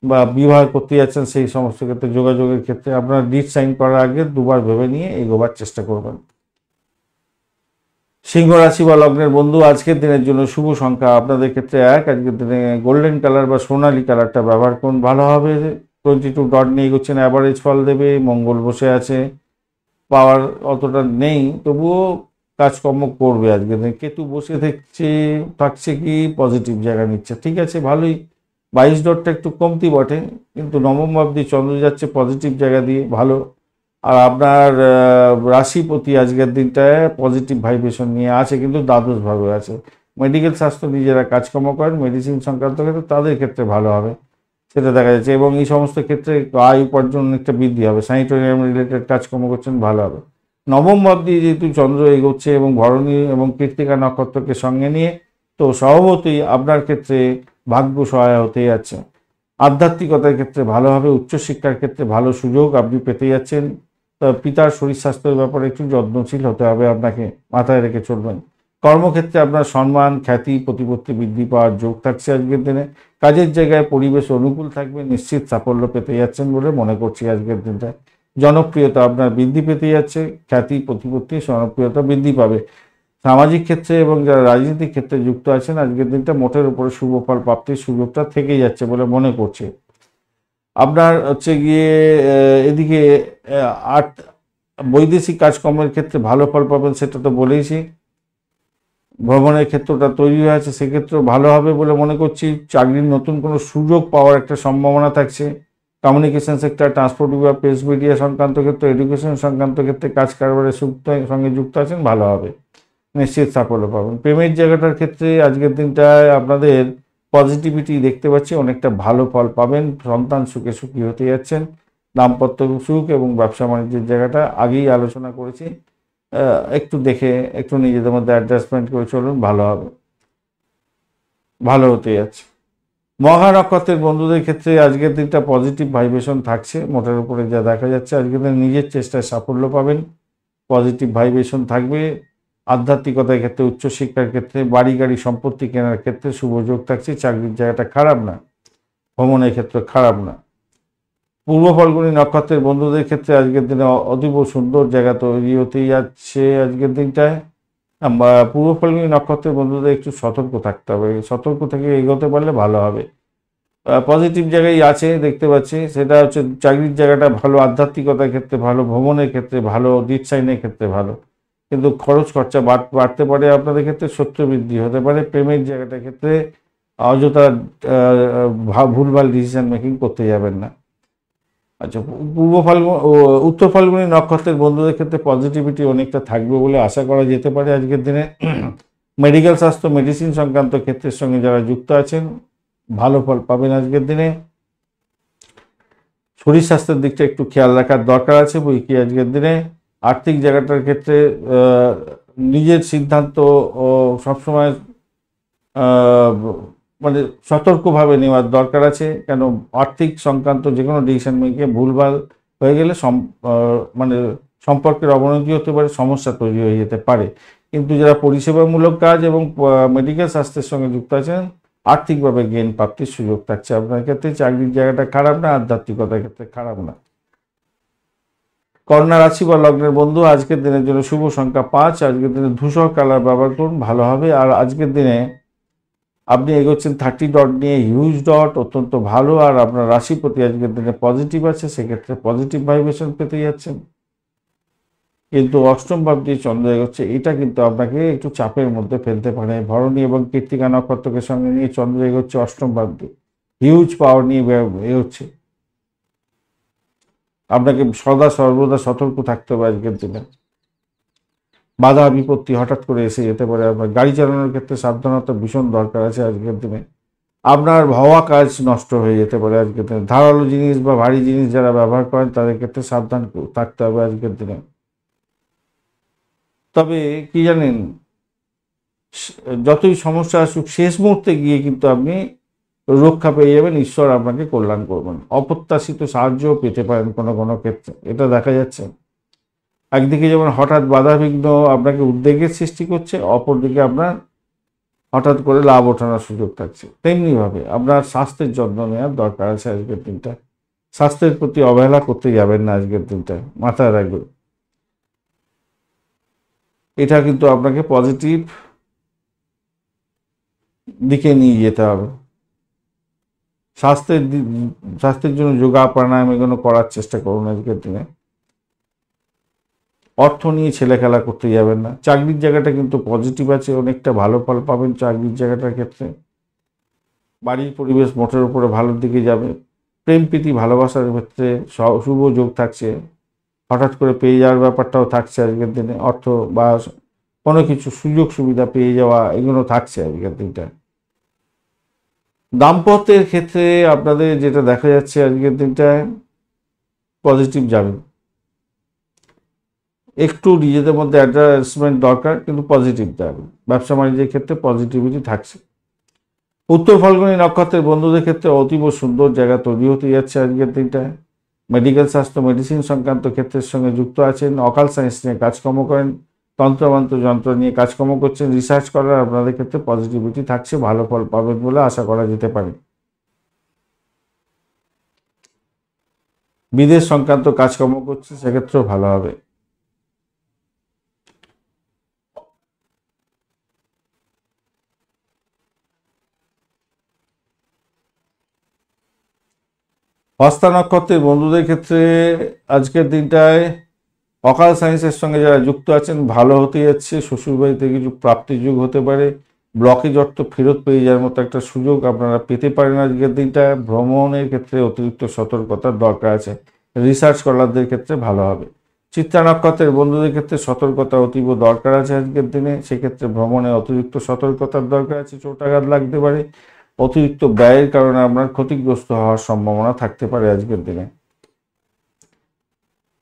বা বিবাহ করতে যাচ্ছেন সেই সমস্ত ক্ষেত্রে, যোগাযোগের ক্ষেত্রে আপনারা ডিড সাইন করার আগে দুবার ভেবে নিয়ে এগোবার চেষ্টা করবেন। সিংহ রাশি বা লগ্নের বন্ধু, আজকের দিনের জন্য শুভ সংখ্যা আপনাদের ক্ষেত্রে 1। আজকের দিনে গোল্ডেন কালার বা সোনালি কালারটা ব্যবহার করুন, ভালো হবে। 22 ডট নিয়ে এগোচ্ছেন, অ্যাভারেজ ফল দেবে। মঙ্গল বসে আছে, পাওয়ার অতটা নেই, তবুও কাজকর্ম করবে আজকের দিনে। কেতু বসে থাকছে কি পজিটিভ জায়গা নিচ্ছে, ঠিক আছে, ভালোই। 22 ডটটা একটু কমতি বটে, কিন্তু নবম ভাব দিয়ে চন্দ্র যাচ্ছে পজিটিভ জায়গা দিয়ে, ভালো। আর আপনার রাশিপতি আজকের দিনটায় পজিটিভ ভাইব্রেশন নিয়ে আছে, কিন্তু দ্বাদশভাবে আছে। মেডিকেল স্বাস্থ্য নিজেরা কাজকর্ম করেন, মেডিসিন সংক্রান্ত ক্ষেত্রে তাদের ক্ষেত্রে ভালো হবে, সেটা দেখা যাচ্ছে। এবং এই সমস্ত ক্ষেত্রে আয় উপার্জন অনেকটা বৃদ্ধি হবে। স্যানিটোরিয়াম রিলেটেড কাজকর্ম করছেন, ভালো হবে। নবম ভাব দিয়ে যেহেতু চন্দ্র এগোচ্ছে এবং ভরণী এবং কৃত্তিকা নক্ষত্রকে সঙ্গে নিয়ে, তো স্বভাবতই আপনার ক্ষেত্রে ভাগ্য সহায় হতে যাচ্ছে। আধ্যাত্মিকতার ক্ষেত্রে ভালো হবে। উচ্চশিক্ষার ক্ষেত্রে ভালো সুযোগ আপনি পেতে যাচ্ছেন। পিতার শরীর স্বাস্থ্যের ব্যাপারে একটু যত্নশীল হতে হবে আপনাকে, মাথায় রেখে চলবেন। কর্মক্ষেত্রে আপনার সম্মান, খ্যাতি, প্রতিপত্তি বৃদ্ধি পাওয়ার যোগ থাকছে আজকের দিনে। কাজের জায়গায় পরিবেশ অনুকূল থাকবে, নিশ্চিত সাফল্য পেতে যাচ্ছেন বলে মনে করছি আজকের দিনটায়। জনপ্রিয়তা আপনার বৃদ্ধি পেতে যাচ্ছে, খ্যাতি, প্রতিপত্তি, জনপ্রিয়তা বৃদ্ধি পাবে। সামাজিক ক্ষেত্রে এবং যারা রাজনীতিক ক্ষেত্রে যুক্ত আছেন, আজকের দিনটা মোটের উপরে শুভ ফল প্রাপ্তির সুযোগটা থেকেই যাচ্ছে বলে মনে করছি। আপনার হচ্ছে গিয়ে এদিকে আর্ট, বৈদেশিক কাজকর্মের ক্ষেত্রে ভালো ফল পাবেন, সেটা তো বলেইছি। ভ্রমণের ক্ষেত্রটা তৈরি হয়ে আছে, সেক্ষেত্রেও ভালো হবে বলে মনে করছি। চাকরির নতুন কোনো সুযোগ পাওয়ার একটা সম্ভাবনা থাকছে। কমিউনিকেশন সেক্টর, ট্রান্সপোর্ট বিভাগ, প্রেস মিডিয়া সংক্রান্ত ক্ষেত্রে, এডুকেশন সংক্রান্ত ক্ষেত্রে কাজ কারবারের সঙ্গে যুক্ত আছেন, ভালো হবে, নিশ্চিত সাফল্য পাবেন। প্রেমের জায়গাটার ক্ষেত্রে আজকের দিনটায় আপনাদের পজিটিভিটি দেখতে পাচ্ছি, অনেকটা ভালো ফল পাবেন। সন্তান সুখে সুখী হতে যাচ্ছেন। দাম্পত্য সুখ এবং ব্যবসা বাণিজ্যের জায়গাটা আগেই আলোচনা করেছি, একটু দেখে একটু নিজেদের মধ্যে অ্যাডজাস্টমেন্ট করে চলুন, ভালো হবে, ভালো হতে যাচ্ছে। মঘা নক্ষত্রের বন্ধুদের ক্ষেত্রে আজকের দিনটা পজিটিভ ভাইব্রেশন থাকছে, মোটের উপরে যা দেখা যাচ্ছে। আজকের দিন নিজের চেষ্টায় সাফল্য পাবেন, পজিটিভ ভাইব্রেশন থাকবে। আধ্যাত্মিকতার ক্ষেত্রে, উচ্চশিক্ষার ক্ষেত্রে, বাড়ি গাড়ি সম্পত্তি কেনার ক্ষেত্রে শুভ যোগ থাকছে। চাকরির জায়গাটা খারাপ না, ভ্রমণের ক্ষেত্রে খারাপ না। পূর্ব ফাল্গুনী নক্ষত্রের বন্ধুদের ক্ষেত্রে আজকের দিনে অতীব সুন্দর জায়গা তৈরি হতেই যাচ্ছে আজকের দিনটায়। পূর্ব ফাল্গুনী নক্ষত্রের বন্ধুদের একটু সতর্ক থাকতে হবে, সতর্ক থেকে এগোতে পারলে ভালো হবে। পজিটিভ জায়গায় আছে দেখতে পাচ্ছি, সেটা হচ্ছে চাকরির জায়গাটা ভালো, আধ্যাত্মিকতার ক্ষেত্রে ভালো, ভ্রমণের ক্ষেত্রে ভালো, ডিড সাইনের ক্ষেত্রে ভালো। কিন্তু খরচ খরচা বাড়তে পারে আপনাদের ক্ষেত্রে, শত্রু বৃদ্ধি হতে পারে। প্রেমের জায়গাটার ক্ষেত্রে অযথা ভুলভাল ডিসিশন মেকিং করতে যাবেন না। আচ্ছা, উত্তর ফাল্গুনী নক্ষত্রের বন্ধুদের ক্ষেত্রে পজিটিভিটি অনেকটা থাকবে বলে আশা করা যেতে পারে আজকের দিনে। মেডিকেল স্বাস্থ্য, মেডিসিন সংক্রান্ত ক্ষেত্রের সঙ্গে যারা যুক্ত আছেন, ভালো ফল পাবেন আজকের দিনে। শরীর স্বাস্থ্যের দিকটা একটু খেয়াল রাখার দরকার আছে বই কি আজকের দিনে। আর্থিক জায়গাটার ক্ষেত্রে নিজের সিদ্ধান্ত ও সবসময় মানে সতর্কভাবে নেওয়ার দরকার আছে, কেন আর্থিক সংক্রান্ত যে কোনো ডিসিশন মেকিংয়ে ভুলভাল হয়ে গেলে মানে সম্পর্কের অবনতি হতে পারে, সমস্যা তৈরি হয়ে যেতে পারে। কিন্তু যারা পরিষেবামূলক কাজ এবং মেডিকেল স্বাস্থ্যের সঙ্গে যুক্ত আছেন, আর্থিকভাবে জ্ঞান প্রাপ্তির সুযোগ থাকছে আপনার ক্ষেত্রে। চাকরির জায়গাটা খারাপ না, আধ্যাত্মিকতার ক্ষেত্রে খারাপ না। কন্যা রাশি বা লগ্নের বন্ধু, আজকের দিনের জন্য শুভ সংখ্যা 5। আজকের দিনে ধূসর কালার ব্যবহার করুন, ভালো হবে। আর আজকের দিনে আপনি এগোচ্ছেন 30 ডট নিয়ে, হিউজ ডট অত্যন্ত ভালো। আর আপনার রাশিপতি আজকের দিনে পজিটিভ আছে, সেক্ষেত্রে পজিটিভ ভাইব্রেশন পেতে যাচ্ছেন। কিন্তু অষ্টম ভাব দিয়ে চন্দ্র এগোচ্ছে, এটা কিন্তু আপনাকে একটু চাপের মধ্যে ফেলতে পারে। ভরণী এবং কৃত্তিকা নক্ষত্রকে সঙ্গে নিয়ে চন্দ্র এগোচ্ছে অষ্টম ভাব দিয়ে, হিউজ পাওয়ার নিয়ে এগোচ্ছে। আপনাকে সদা সর্বদা সতর্ক থাকতে হবে আজকের দিনে। বাধা বিপত্তি হঠাৎ করে এসে যেতে পারে। আপনার গাড়ি চালানোর ক্ষেত্রে সাবধানতা ভীষণ দরকার আছে আজকের দিনে। আপনার হওয়া কাজ নষ্ট হয়ে যেতে পারে আজকের দিনে। ধারালো জিনিস বা ভারী জিনিস যারা ব্যবহার করেন তাদের ক্ষেত্রে সাবধান থাকতে হবে আজকের দিনে। তবে কি জানেন, যতই সমস্যা আসুক শেষ মুহূর্তে গিয়ে কিন্তু আপনি রক্ষা পেয়ে যাবেন, ঈশ্বর আপনাকে কল্যাণ করবেন। অপ্রত্যাশিত সাহায্যও পেতে পারেন কোনো কোনো ক্ষেত্রে, এটা দেখা যাচ্ছে। একদিকে যেমন হঠাৎ বাধাবিঘ্ন আপনাকে উদ্বেগের সৃষ্টি করছে, অপরদিকে আপনার হঠাৎ করে লাভ ওঠানোর সুযোগ থাকছে। তেমনিভাবে আপনার স্বাস্থ্যের যত্ন নেওয়ার দরকার আছে আজকের দিনটা। স্বাস্থ্যের প্রতি অবহেলা করতে যাবেন না আজকের দিনটা, মাথায় রাখবেন। এটা কিন্তু আপনাকে পজিটিভ দিকে নিয়ে যেতে হবে। স্বাস্থ্যের জন্য যোগা প্রাণায়াম এগুলো করার চেষ্টা করুন আজকের দিনে। অর্থ নিয়ে ছেলে খেলা করতে যাবেন না। চাকরির জায়গাটা কিন্তু পজিটিভ আছে, অনেকটা ভালো ফল পাবেন চাকরির জায়গাটার ক্ষেত্রে। বাড়ির পরিবেশ মোটের উপরে ভালোর দিকে যাবে। প্রেম প্রীতি ভালোবাসার ক্ষেত্রে শুভ যোগ থাকছে, হঠাৎ করে পেয়ে যাওয়ার ব্যাপারটাও থাকছে আজকের দিনে। অর্থ বা কোনো কিছু সুযোগ সুবিধা পেয়ে যাওয়া এগুলো থাকছে আজকের দিনটা। দাম্পত্যের ক্ষেত্রে আপনাদের যেটা দেখা যাচ্ছে আজকের দিনটায় পজিটিভ যাবে। একটু নিজেদের মধ্যে অ্যাডজাস্টমেন্ট দরকার, কিন্তু পজিটিভ যাবে। ব্যবসা বাণিজ্যের ক্ষেত্রে পজিটিভিটি থাকছে। উত্তর ফাল্গুনী নক্ষত্রের বন্ধুদের ক্ষেত্রে অতীব সুন্দর জায়গা তৈরি হতে যাচ্ছে আজকের দিনটায়। মেডিকেল স্বাস্থ্য মেডিসিন সংক্রান্ত ক্ষেত্রের সঙ্গে যুক্ত আছেন, অকাল সায়েন্স নিয়ে কাজকর্ম করেন, তন্ত্রমন্ত্র যন্ত্র নিয়ে কাজকর্ম করছেন, রিসার্চ করার আপনাদের ক্ষেত্রে পজিটিভিটি থাকছে, ভালো ফল পাবেন বলে আশা করা যেতে পারে। বিদেশ সংক্রান্ত কাজকর্ম করছে, সেক্ষেত্রেও ভালো হবে। হস্তা নক্ষত্রের বন্ধুদের ক্ষেত্রে আজকের দিনটায় অকাল সায়েন্সের সঙ্গে যারা যুক্ত আছেন ভালো হতে যাচ্ছে। শ্বশুরবাড়িতে কিছু প্রাপ্তির যুগ হতে পারে। ব্লকেজ অর্থ ফেরত পেয়ে যাওয়ার মতো একটা সুযোগ আপনারা পেতে পারেন আজকের দিনটা। ভ্রমণের ক্ষেত্রে অতিরিক্ত সতর্কতার দরকার আছে। রিসার্চ করারদের ক্ষেত্রে ভালো হবে। চিত্রা নক্ষত্রের বন্ধুদের ক্ষেত্রে সতর্কতা অতীব দরকার আছে আজকের দিনে। সেক্ষেত্রে ভ্রমণে অতিরিক্ত সতর্কতার দরকার আছে। চোটাঘাত লাগতে পারে, অতিরিক্ত ব্যয়ের কারণে আপনার ক্ষতিগ্রস্ত হওয়ার সম্ভাবনা থাকতে পারে আজকের দিনে।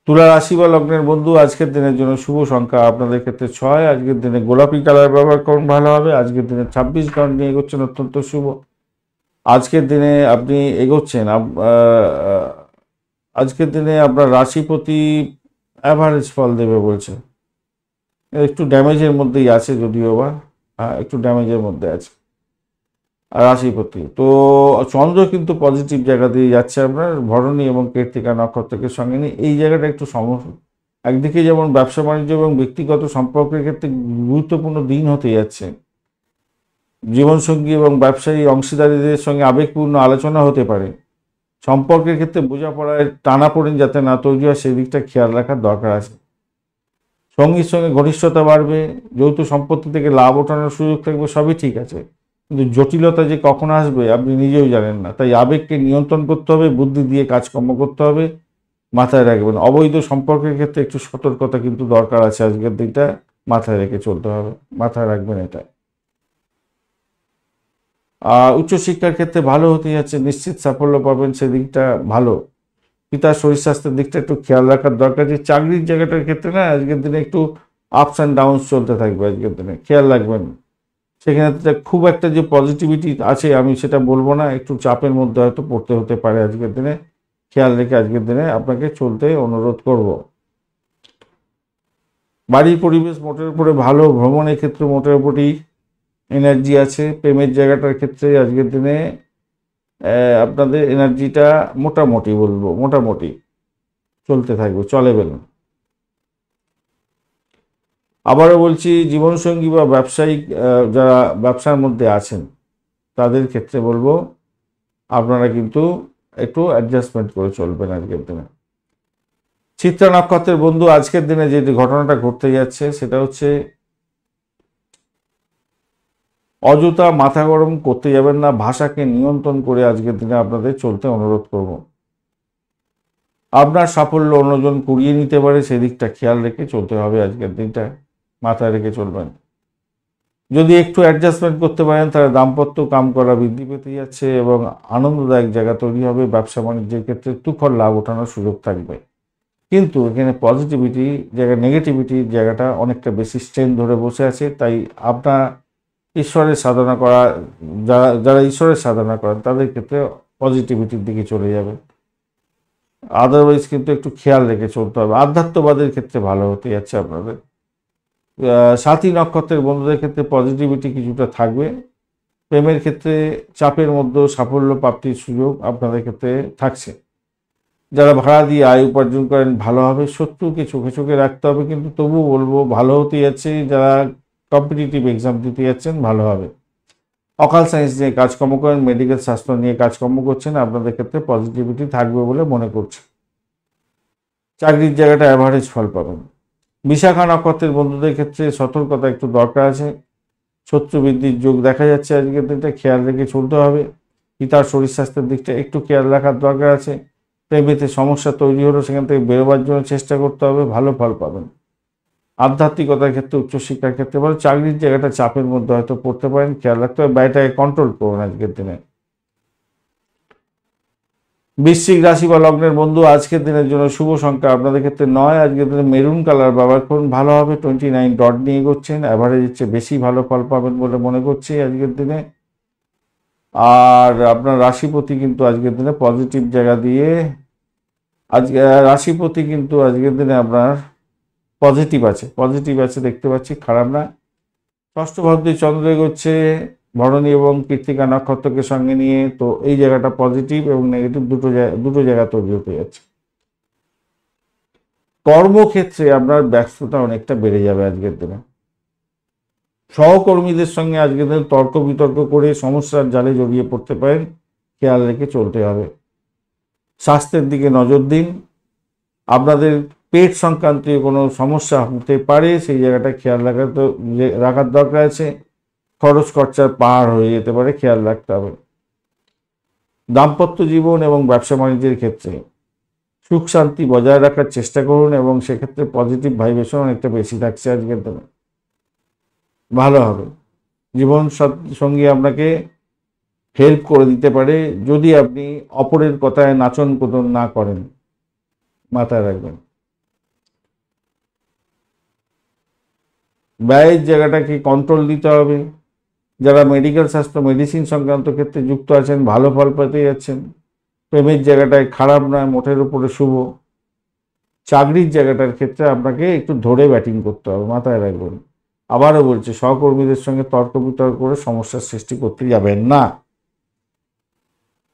তুলা রাশি বা লগ্নের বন্ধু, আজকের দিনের জন্য শুভ সংখ্যা আপনাদের ক্ষেত্রে 6। আজকের দিনে গোলাপি কালার ব্যবহার করুন, ভালো হবে। আজকের দিনে 26 ঘন্টা নিয়ে এগোচ্ছেন, অত্যন্ত শুভ। আজকের দিনে আপনি এগোচ্ছেন, আজকের দিনে আপনার রাশিপতি অ্যাভারেজ ফল দেবে বলছে। একটু ড্যামেজের মধ্যেই আছে যদিও বা, একটু ড্যামেজের মধ্যে আছে রাশিপতি। তো চন্দ্র কিন্তু পজিটিভ জায়গা দিয়ে যাচ্ছে আপনার ভরণী এবং কৃত্তিকা নক্ষত্রকে সঙ্গে নিয়ে। এই জায়গাটা একটু সমস্যা। একদিকে যেমন ব্যবসা বাণিজ্য এবং ব্যক্তিগত সম্পর্কের ক্ষেত্রে গুরুত্বপূর্ণ দিন হতে যাচ্ছে। জীবনসঙ্গী এবং ব্যবসায়ী অংশীদারীদের সঙ্গে আবেগপূর্ণ আলোচনা হতে পারে। সম্পর্কের ক্ষেত্রে বোঝাপড়ায় টানাপোড়েন যাতে না তৈরি হয় সেই দিকটা খেয়াল রাখার দরকার আছে। সঙ্গীর সঙ্গে ঘনিষ্ঠতা বাড়বে, যৌথ সম্পত্তি থেকে লাভ ওঠানোর সুযোগ থাকবে, সবই ঠিক আছে। কিন্তু জটিলতা যে কখন আসবে আপনি নিজেও জানেন না। তাই আবেগকে নিয়ন্ত্রণ করতে হবে, বুদ্ধি দিয়ে কাজকর্ম করতে হবে, মাথায় রাখবেন। অবৈধ সম্পর্কের ক্ষেত্রে একটু সতর্কতা কিন্তু দরকার আছে আজকের দিনটা, মাথায় রেখে চলতে হবে, মাথায় রাখবেন এটা। উচ্চশিক্ষার ক্ষেত্রে ভালো হতে যাচ্ছে, নিশ্চিত সাফল্য পাবেন, সেদিকটা ভালো। পিতার শরীর স্বাস্থ্যের দিকটা একটু খেয়াল রাখার দরকার। যে চাকরির জায়গাটার ক্ষেত্রে না আজকের দিনে একটু আপস অ্যান্ড ডাউনস চলতে থাকবে আজকের দিনে, খেয়াল রাখবেন। সেখানে খুব একটা যে পজিটিভিটি আছে আমি সেটা বলবো না, একটু চাপের মধ্যে হয়তো পড়তে হতে পারে আজকের দিনে, খেয়াল রেখে আজকের দিনে আপনাকে চলতে অনুরোধ করব। বাড়ির পরিবেশ মোটের উপরে ভালো, ভ্রমণের ক্ষেত্রে মোটের উপরেই এনার্জি আছে। প্রেমের জায়গাটার ক্ষেত্রে আজকের দিনে আপনাদের এনার্জিটা মোটামুটি বলবো, মোটামুটি চলতে থাকবে, চলে বেলুন। আবারও বলছি, জীবনসঙ্গী বা ব্যবসায়িক যারা ব্যবসার মধ্যে আছেন তাদের ক্ষেত্রে বলবো আপনারা কিন্তু একটু অ্যাডজাস্টমেন্ট করে চলবেন আজকের দিনে। চিত্রা নক্ষত্রের বন্ধু, আজকের দিনে যে ঘটনাটা ঘটতে যাচ্ছে সেটা হচ্ছে অযথা মাথা গরম করতে যাবেন না, ভাষাকে নিয়ন্ত্রণ করে আজকের দিনে আপনাদের চলতে অনুরোধ করব। আপনার সাফল্য অন্যজন কুড়িয়ে নিতে পারে, সেদিকটা খেয়াল রেখে চলতে হবে আজকের দিনটা, মাথায় রেখে চলবেন। যদি একটু অ্যাডজাস্টমেন্ট করতে পারেন তাহলে দাম্পত্য কাম করা বৃদ্ধি পেতে যাচ্ছে এবং আনন্দদায়ক জায়গা তৈরি হবে। ব্যবসা বাণিজ্যের ক্ষেত্রে তুখর লাভ ওঠানোর সুযোগ থাকবে, কিন্তু এখানে পজিটিভিটি জায়গা, নেগেটিভিটির জায়গাটা অনেকটা বেশি স্ট্রেন ধরে বসে আছে। তাই আপনার ঈশ্বরের সাধনা করা, যারা ঈশ্বরের সাধনা করেন তাদের ক্ষেত্রে পজিটিভিটির দিকে চলে যাবে। আদারওয়াইজ কিন্তু একটু খেয়াল রেখে চলতে হবে। আধ্যাত্মবাদের ক্ষেত্রে ভালো হতে যাচ্ছে আপনাদের। সাথী নক্ষত্রের বন্ধুদের ক্ষেত্রে পজিটিভিটি কিছুটা থাকবে। প্রেমের ক্ষেত্রে চাপের মধ্যে সাফল্য প্রাপ্তির সুযোগ আপনাদের ক্ষেত্রে থাকছে। যারা ভাড়া দিয়ে আয় উপার্জন করেন ভালো হবে। শত্রুকে চোখে চোখে রাখতে হবে, কিন্তু তবুও বলবো ভালো হতে যাচ্ছে। যারা কম্পিটিটিভ এক্সাম দিতে যাচ্ছেন ভালো হবে। অকাল সায়েন্স নিয়ে কাজকর্ম করেন, মেডিকেল শাস্ত্র নিয়ে কাজকর্ম করছেন, আপনাদের ক্ষেত্রে পজিটিভিটি থাকবে বলে মনে করছে। চাকরির জায়গাটা অ্যাভারেজ ফল পাবেন। বিশাখা নক্ষত্রের বন্ধুদের ক্ষেত্রে সতর্কতা একটু দরকার আছে। শত্রু বৃদ্ধির যোগ দেখা যাচ্ছে আজকের দিনটা, খেয়াল রেখে চলতে হবে। পিতার শরীর স্বাস্থ্যের দিকটা একটু খেয়াল রাখার দরকার আছে। প্রেমেতে সমস্যা তৈরি হলো, সেখান থেকে বেরোবার জন্য চেষ্টা করতে হবে, ভালো ফল পাবেন। আধ্যাত্মিকতার ক্ষেত্রে, উচ্চশিক্ষার ক্ষেত্রে ভালো। চাকরির জায়গাটা চাপের মধ্যে হয়তো পড়তে পারেন, খেয়াল রাখতে হবে, ব্যয়টাকে কন্ট্রোল করুন আজকের দিনে। বৃশ্চিক রাশি বা লগ্নের বন্ধু, আজকের দিনের জন্য শুভ সংখ্যা আপনাদের ক্ষেত্রে 9। আজকের দিনে মেরুন কালার ব্যবহার করুন, ভালো হবে। 29 ডট নিয়ে এগোচ্ছেন, অ্যাভারেজের চেয়ে বেশি ভালো ফল পাবেন বলে মনে করছি আজকের দিনে। আর আপনার রাশিপতি কিন্তু আজকের দিনে পজিটিভ জায়গা দিয়ে, আজকে রাশিপতি কিন্তু আজকের দিনে আপনার পজিটিভ আছে, পজিটিভ আছে দেখতে পাচ্ছি, খারাপ না। ষষ্ঠ ভাবতে চন্দ্র এগোচ্ছে ভরণী এবং কৃত্তিকা নক্ষত্রকে সঙ্গে নিয়ে, তো এই জায়গাটা পজিটিভ এবং নেগেটিভ দুটো জায়গা তৈরি হতে যাচ্ছে। কর্মক্ষেত্রে আপনার ব্যস্ততা অনেকটা বেড়ে যাবে আজকের দিনে। সহকর্মীদের সঙ্গে আজকের দিনে তর্ক বিতর্ক করে সমস্যার জালে জড়িয়ে পড়তে পারেন, খেয়াল রেখে চলতে হবে। স্বাস্থ্যের দিকে নজর দিন। আপনাদের পেট সংক্রান্ত কোনো সমস্যা হতে পারে, সেই জায়গাটা খেয়াল রাখার দরকার আছে। খরচ খরচার পাহাড় হয়ে যেতে পারে, খেয়াল রাখতে হবে। দাম্পত্য জীবন এবং ব্যবসা বাণিজ্যের ক্ষেত্রে সুখ শান্তি বজায় রাখার চেষ্টা করুন এবং সেক্ষেত্রে পজিটিভ ভাইব্রেশন অনেকটা বেশি থাকছে আজকের দিনে, ভালো হবে। জীবন সঙ্গী আপনাকে হেল্প করে দিতে পারে যদি আপনি অপরের কথায় নাচন কোদন না করেন, মাথায় রাখবেন। ব্যয়ের জায়গাটাকে কন্ট্রোল দিতে হবে। যারা মেডিকেল শাস্ত্র, মেডিসিন সংক্রান্ত ক্ষেত্রে যুক্ত আছেন ভালো ফল পেতে যাচ্ছেন। প্রেমের জায়গাটায় খারাপ নয়, মোটের উপরে শুভ। চাকরির জায়গাটার ক্ষেত্রে আপনাকে একটু ধরে ব্যাটিং করতে হবে, মাথায় রাখবেন। আবারও বলছি, সহকর্মীদের সঙ্গে তর্ক বিতর্ক করে সমস্যার সৃষ্টি করতে যাবেন না,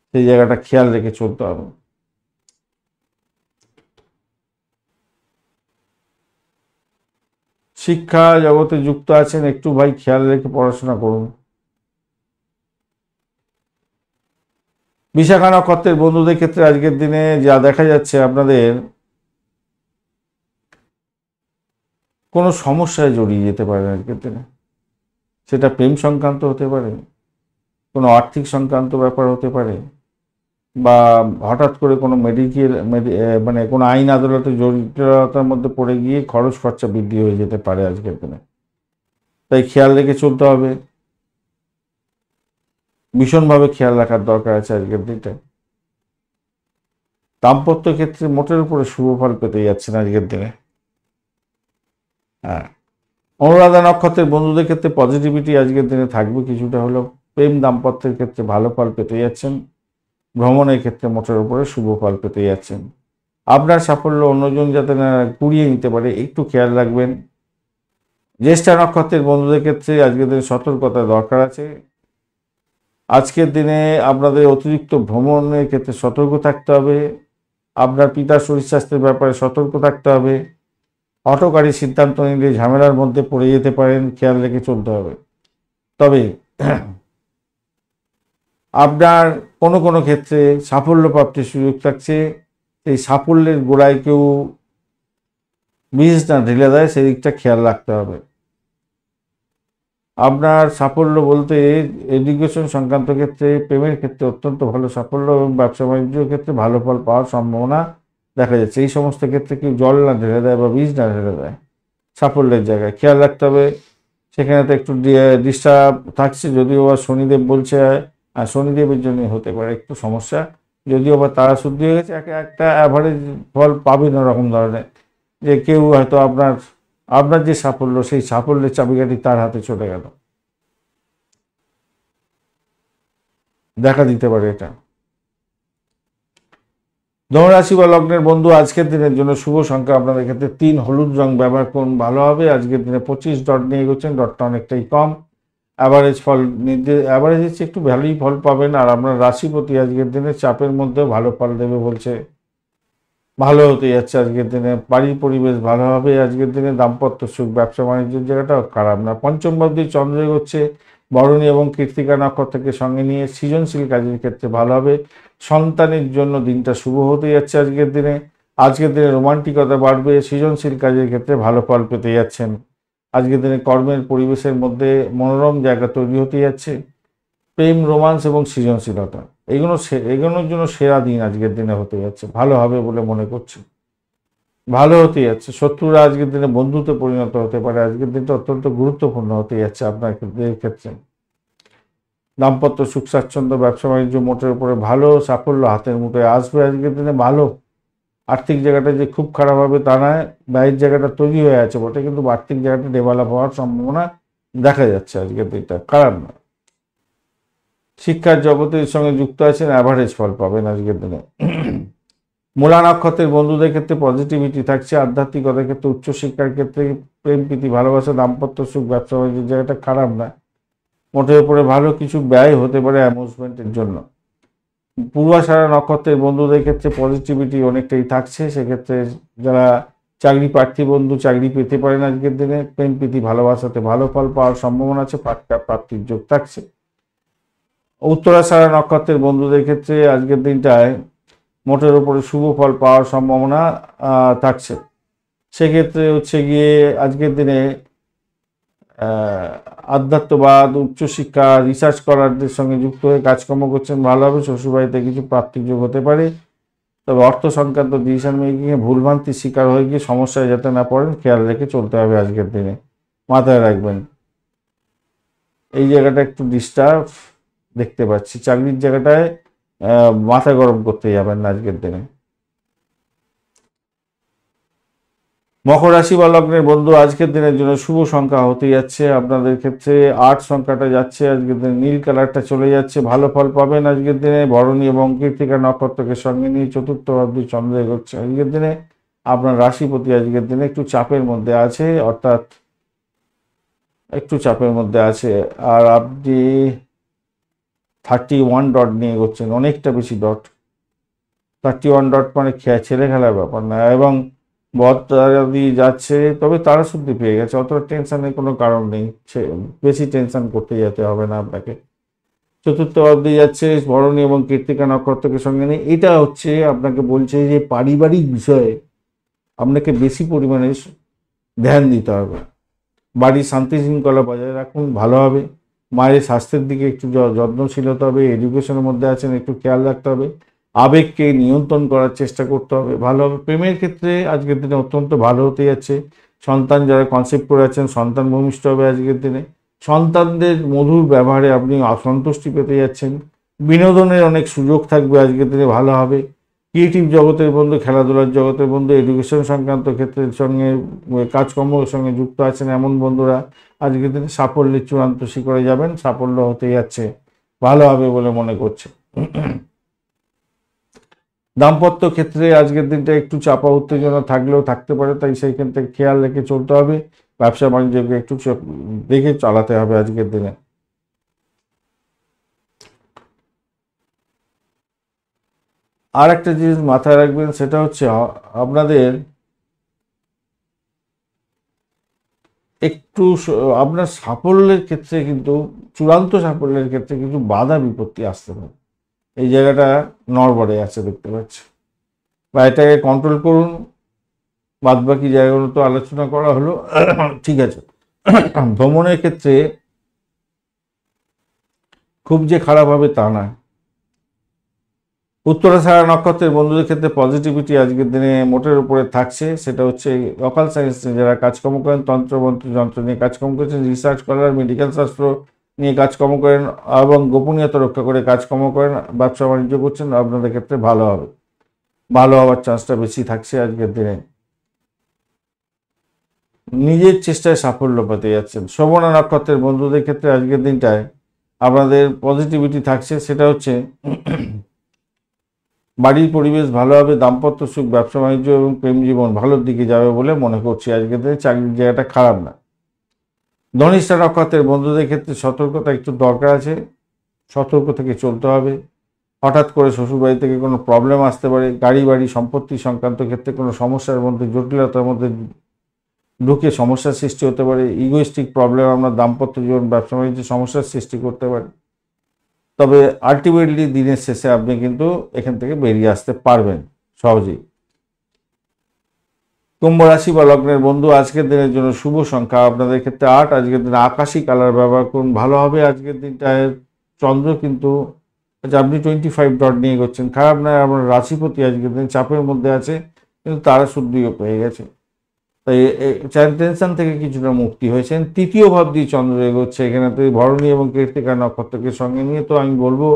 সেই জায়গাটা খেয়াল রেখে চলতে হবে। শিক্ষা জগতে যুক্ত আছেন, একটু ভাই খেয়াল রেখে পড়াশোনা করুন। বিশাখা নক্ষত্রের বন্ধুদের ক্ষেত্রে আজকের দিনে যা দেখা যাচ্ছে, আপনাদের কোনো সমস্যায় জড়িয়ে যেতে পারেন আজকের দিনে। সেটা প্রেম সংক্রান্ত হতে পারে, কোনো আর্থিক সংক্রান্ত ব্যাপার হতে পারে, বা হঠাৎ করে কোনো মানে কোনো আইন আদালতে জটিলতার মধ্যে পড়ে গিয়ে খরচ খরচা বৃদ্ধি হয়ে যেতে পারে আজকের দিনে। তাই খেয়াল রেখে চলতে হবে, ভীষণভাবে খেয়াল রাখার দরকার আছে আজকের দিনটায়। দাম্পত্য ক্ষেত্রে মোটের উপরে শুভ ফল পেতে যাচ্ছেন আজকের দিনে। হ্যাঁ, অনুরাধা নক্ষত্রের বন্ধুদের ক্ষেত্রে পজিটিভিটি আজকের দিনে থাকবে কিছুটা হলেও। প্রেম দাম্পত্যের ক্ষেত্রে ভালো ফল পেতে যাচ্ছেন। ভ্রমণের ক্ষেত্রে মোটের উপরে শুভ ফল পেতে যাচ্ছেন। আপনার সাফল্য অন্যজন যাতে না কুড়িয়ে নিতে পারে একটু খেয়াল রাখবেন। জ্যেষ্ঠা নক্ষত্রের বন্ধুদের ক্ষেত্রে আজকের দিনে সতর্কতা দরকার আছে। আজকের দিনে আপনাদের অতিরিক্ত ভ্রমণের ক্ষেত্রে সতর্ক থাকতে হবে। আপনার পিতার শরীর স্বাস্থ্যের ব্যাপারে সতর্ক থাকতে হবে। হঠকারী সিদ্ধান্ত নিলে ঝামেলার মধ্যে পড়ে যেতে পারেন, খেয়াল রেখে চলতে হবে। তবে আপনার কোনো কোনো ক্ষেত্রে সাফল্য প্রাপ্তির সুযোগ থাকছে। এই সাফল্যের গোড়ায় কেউ বীজ না ঢেলে দেয়, সেদিকটা খেয়াল রাখতে হবে। আপনার সাফল্য বলতে এডুকেশন সংক্রান্ত ক্ষেত্রে, প্রেমের ক্ষেত্রে অত্যন্ত ভালো সাফল্য এবং ব্যবসা বাণিজ্যের ক্ষেত্রে ভালো ফল পাওয়ার সম্ভাবনা দেখা যাচ্ছে। এই সমস্ত ক্ষেত্রে কেউ জল না ঢেলে দেয় বা বীজ না ঢেলে দেয়, সাফল্যের জায়গায় খেয়াল রাখতে হবে। সেখানে তো একটু ডিস্টার্ব থাকছে, যদিও বা শনিদেব বলছে, আর শনিদেবের জন্য হতে পারে একটু সমস্যা, যদিও বা তারা শুদ্ধ হয়ে গেছে। একটা অ্যাভারেজ ফল পাবেন ওরকম ধরনের, যে কেউ হয়তো আপনার যে সাফল্য, সেই সাফল্যের চাবিকাঠি তার হাতে চলে গেল, দেখা দিতে পারে এটা। ধনুরাশি বা লগ্নের বন্ধু আজকের দিনের জন্য শুভ সংখ্যা আপনাদের ক্ষেত্রে 3, হলুদ রং ব্যবহার করুন, ভালো হবে। আজকের দিনে 25 ডট নিয়ে এগোচ্ছেন, ডটটা অনেকটাই কম। অ্যাভারেজ ফল অ্যাভারেজের চেয়ে একটু ভালোই ফল পাবেন। আর আপনার রাশিপতি আজকের দিনে চাপের মধ্যেও ভালো ফল দেবে বলছে, ভালো হতে যাচ্ছে আজকের দিনে। বাড়ির পরিবেশ ভালো হবে আজকের দিনে। দাম্পত্য সুখ, ব্যবসা বাণিজ্যের জায়গাটাও খারাপ না। পঞ্চম ভাবটি চন্দ্র এগোচ্ছে ভরণী এবং কৃত্তিকা নক্ষত্রকে সঙ্গে নিয়ে, সৃজনশীল কাজের ক্ষেত্রে ভালো হবে। সন্তানের জন্য দিনটা শুভ হতে যাচ্ছে আজকের দিনে। আজকের দিনে রোমান্টিকতা বাড়বে, সৃজনশীল কাজের ক্ষেত্রে ভালো ফল পেতে যাচ্ছেন। আজকের দিনে কর্মের পরিবেশের মধ্যে মনোরম জায়গা তৈরি হতে যাচ্ছে। প্রেম, রোমান্স এবং সৃজনশীলতা এগুলোর জন্য সেরা দিন আজকের দিনে হতে যাচ্ছে, ভালো হবে বলে মনে করছি, ভালো হতে যাচ্ছে। শত্রুরা আজকের দিনে বন্ধুতে পরিণত হতে পারে। আজকের দিনটা অত্যন্ত গুরুত্বপূর্ণ হতে যাচ্ছে আপনার ক্ষেত্রে। দাম্পত্য সুখ স্বাচ্ছন্দ্য, ব্যবসা বাণিজ্য মোটের উপরে ভালো, সাফল্য হাতের মুঠোয় আসবে আজকের দিনে, ভালো। আর্থিক জায়গাটা যে খুব খারাপ হবে তা নয়, ব্যয়ের জায়গাটা তৈরি হয়ে আছে বটে, কিন্তু আর্থিক জায়গাটা ডেভেলপ হওয়ার সম্ভাবনা দেখা যাচ্ছে আজকের দিনটা, খারাপ না। শিক্ষার জগতের সঙ্গে যুক্ত আছেন, অ্যাভারেজ ফল পাবেন আজকের দিনে। মূলা নক্ষত্রের বন্ধুদের ক্ষেত্রে পজিটিভিটি থাকছে। আধ্যাত্মিকতার ক্ষেত্রে, উচ্চশিক্ষার ক্ষেত্রে, প্রেম প্রীতি ভালোবাসা, দাম্পত্য সুখ, ব্যবসা বাণিজ্যের জায়গাটা খারাপ না, মোটের উপরে ভালো। কিছু ব্যয় হতে পারে অ্যামুজমেন্টের জন্য। পূর্বাষাঢ়া নক্ষত্রের বন্ধুদের ক্ষেত্রে পজিটিভিটি অনেকটাই থাকছে। সেক্ষেত্রে যারা চাকরি প্রার্থী বন্ধু চাকরি পেতে পারেন আজকের দিনে। প্রেম প্রীতি ভালোবাসাতে ভালো ফল পাওয়ার সম্ভাবনা আছে, প্রাপ্তির যোগ থাকছে। উত্তরাষাঢ়া নক্ষত্রের বন্ধুদের ক্ষেত্রে আজকের দিনটায় মোটের উপরে শুভ ফল পাওয়ার সম্ভাবনা থাকছে। সেক্ষেত্রে হচ্ছে গিয়ে আজকের দিনে আধ্যাত্মবাদ, উচ্চশিক্ষা, রিসার্চ করারদের সঙ্গে যুক্ত হয়ে কাজকর্ম করছেন, ভালো হবে। শ্বশুরবাড়িতে কিছু প্রাপ্তির যোগ হতে পারে। তবে অর্থ সংক্রান্ত ডিসিশন মেকিংয়ে ভুলভ্রান্তির শিকার হয়ে গিয়ে সমস্যায় যাতে না পড়েন, খেয়াল রেখে চলতে হবে আজকের দিনে, মাথায় রাখবেন। এই জায়গাটা একটু ডিস্টার্ব দেখতে পাচ্ছি। চাকরির জায়গাটায় মাথা গরম করতে যাবেন না আজকের দিনে। মকর রাশি বা লগ্নের বন্ধু আজকের দিনের জন্য শুভ সংখ্যা হতে যাচ্ছে আপনাদের ক্ষেত্রে 8 সংখ্যাটা যাচ্ছে আজকের দিনে, নীল কালারটা চলে যাচ্ছে, ভালো ফল পাবেন আজকের দিনে। ভরণী এবং কৃত্তিকা নক্ষত্রকে সঙ্গে নিয়ে চতুর্থ ভাবটি চন্দ্র এগোচ্ছে আজকের দিনে। আপনার রাশিপতি আজকের দিনে একটু চাপের মধ্যে আছে, অর্থাৎ একটু চাপের মধ্যে আছে। আর আপনি 31 ডট নিয়ে এগোচ্ছেন, অনেকটা বেশি ডট। 31 ডট মানে ছেলে খেলার ব্যাপার না। এবং বদ তারা দিয়ে যাচ্ছে, তবে তারা শুদ্ধি পেয়ে গেছে, অতটা টেনশনের কোনো কারণ নেই, বেশি টেনশন করতে যেতে হবে না আপনাকে। চতুর্থ অবধি যাচ্ছে ভরণী এবং কৃত্তিকা নক্ষত্রকে সঙ্গে নিয়ে। এটা হচ্ছে আপনাকে বলছে যে পারিবারিক বিষয়ে আপনাকে বেশি পরিমাণে ধ্যান দিতে হবে। বাড়ির শান্তি শৃঙ্খলা বজায় রাখুন, ভালো হবে। মায়ের স্বাস্থ্যের দিকে একটু যত্নশীল হতে হবে। এডুকেশনের মধ্যে আছেন, একটু খেয়াল রাখতে হবে। আবেগকে নিয়ন্ত্রণ করার চেষ্টা করতে হবে, ভালো হবে। প্রেমের ক্ষেত্রে আজকের দিনে অত্যন্ত ভালো হতে যাচ্ছে। সন্তান যারা কনসেপ্ট করে আছেন, সন্তান ভূমিষ্ঠ হবে আজকের দিনে। সন্তানদের মধুর ব্যবহারে আপনি অসন্তুষ্টি পেতে যাচ্ছেন। বিনোদনের অনেক সুযোগ থাকবে আজকের দিনে, ভালো হবে। ক্রিয়েটিভ জগতের বন্ধু, খেলাধুলার জগতের বন্ধু, এডুকেশন সংক্রান্ত ক্ষেত্রের সঙ্গে কাজকর্মের সঙ্গে যুক্ত আছেন এমন বন্ধুরা আজকের দিনে সাফল্যের চূড়ান্ত শিখরে যাবেন, সাফল্য হতে যাচ্ছে, ভালো হবে বলে মনে করছে। দাম্পত্য ক্ষেত্রে আজকের দিনটা একটু চাপা উত্তেজনা থাকলেও থাকতে পারে, তাই সেইখান থেকে খেয়াল রেখে চলতে হবে। ব্যবসা বাণিজ্যকে একটু দেখে চালাতে হবে আজকের দিনে। আর একটা জিনিস মাথায় রাখবেন, সেটা হচ্ছে আপনাদের একটু আপনার সাফল্যের ক্ষেত্রে কিন্তু, চূড়ান্ত সাফল্যের ক্ষেত্রে কিছু বাধা বিপত্তি আসতে পারে। এই জায়গাটা নড়বড়ে আছে দেখতে পাচ্ছি, বা এটাকে কন্ট্রোল করুন। বাদ বাকি জায়গাগুলো তো আলোচনা করা হলো, ঠিক আছে। ভ্রমণের ক্ষেত্রে খুব যে খারাপ হবে তা নয়। উত্তরাষাঢ়া নক্ষত্রের বন্ধুদের ক্ষেত্রে পজিটিভিটি আজকের দিনে মোটের উপরে থাকছে। সেটা হচ্ছে লোকাল সায়েন্স যারা কাজকর্ম করেন, তন্ত্রমন্ত্র যন্ত্র নিয়ে কাজকর্ম করেছেন, রিসার্চ করার, মেডিকেল শাস্ত্র নিয়ে কাজকর্ম করেন এবং গোপনীয়তা রক্ষা করে কাজকর্ম করেন, ব্যবসা বাণিজ্য করছেন, আপনাদের ক্ষেত্রে ভালো হবে, ভালো হওয়ার চান্সটা বেশি থাকছে আজকের দিনে। নিজের চেষ্টায় সাফল্য পেতে যাচ্ছেন। শ্রবণা নক্ষত্রের বন্ধুদের ক্ষেত্রে আজকের দিনটায় আপনাদের পজিটিভিটি থাকছে, সেটা হচ্ছে বাড়ির পরিবেশ ভালো হবে, দাম্পত্য সুখ, ব্যবসা বাণিজ্য এবং প্রেম জীবন ভালোর দিকে যাবে বলে মনে করছি আজকের দিনে। চাকরির জায়গাটা খারাপ না। ধনিষ্ঠা নক্ষত্রের বন্ধুদের ক্ষেত্রে সতর্কতা একটু দরকার আছে, সতর্ক থেকে চলতে হবে। হঠাৎ করে শ্বশুরবাড়ি থেকে কোনো প্রবলেম আসতে পারে, গাড়ি বাড়ি সম্পত্তি সংক্রান্ত ক্ষেত্রে কোনো সমস্যার মধ্যে, জটিলতার মধ্যে ঢুকে সমস্যার সৃষ্টি হতে পারে। ইগোইস্টিক প্রবলেম আপনার দাম্পত্য জীবন, ব্যবসা বাণিজ্যে সমস্যার সৃষ্টি করতে পারে। তবে আলটিমেটলি দিনের শেষে আপনি কিন্তু এখান থেকে বেরিয়ে আসতে পারবেন সহজেই। কুম্ভ রাশি বা লগ্নের বন্ধু, আজকের দিনের জন্য শুভ সংখ্যা আপনাদের ক্ষেত্রে 8। আজকের দিনে আকাশী কালার ব্যবহার করুন, ভালো হবে। আজকের দিনটায় চন্দ্র কিন্তু, আচ্ছা আপনি 25 ডট নিয়ে করছেন, খারাপ নয়। আপনার রাশিপতি আজকের দিন চাপের মধ্যে আছে, কিন্তু তারা শুদ্ধিও পেয়ে গেছে, তাই টেনশন থেকে কিছুটা মুক্তি হয়েছেন। তৃতীয় ভাব দিয়ে চন্দ্র এগোচ্ছে এখানে, তো ভরণী এবং কৃত্তিকা নক্ষত্রকে সঙ্গে নিয়ে, তো আমি বলবো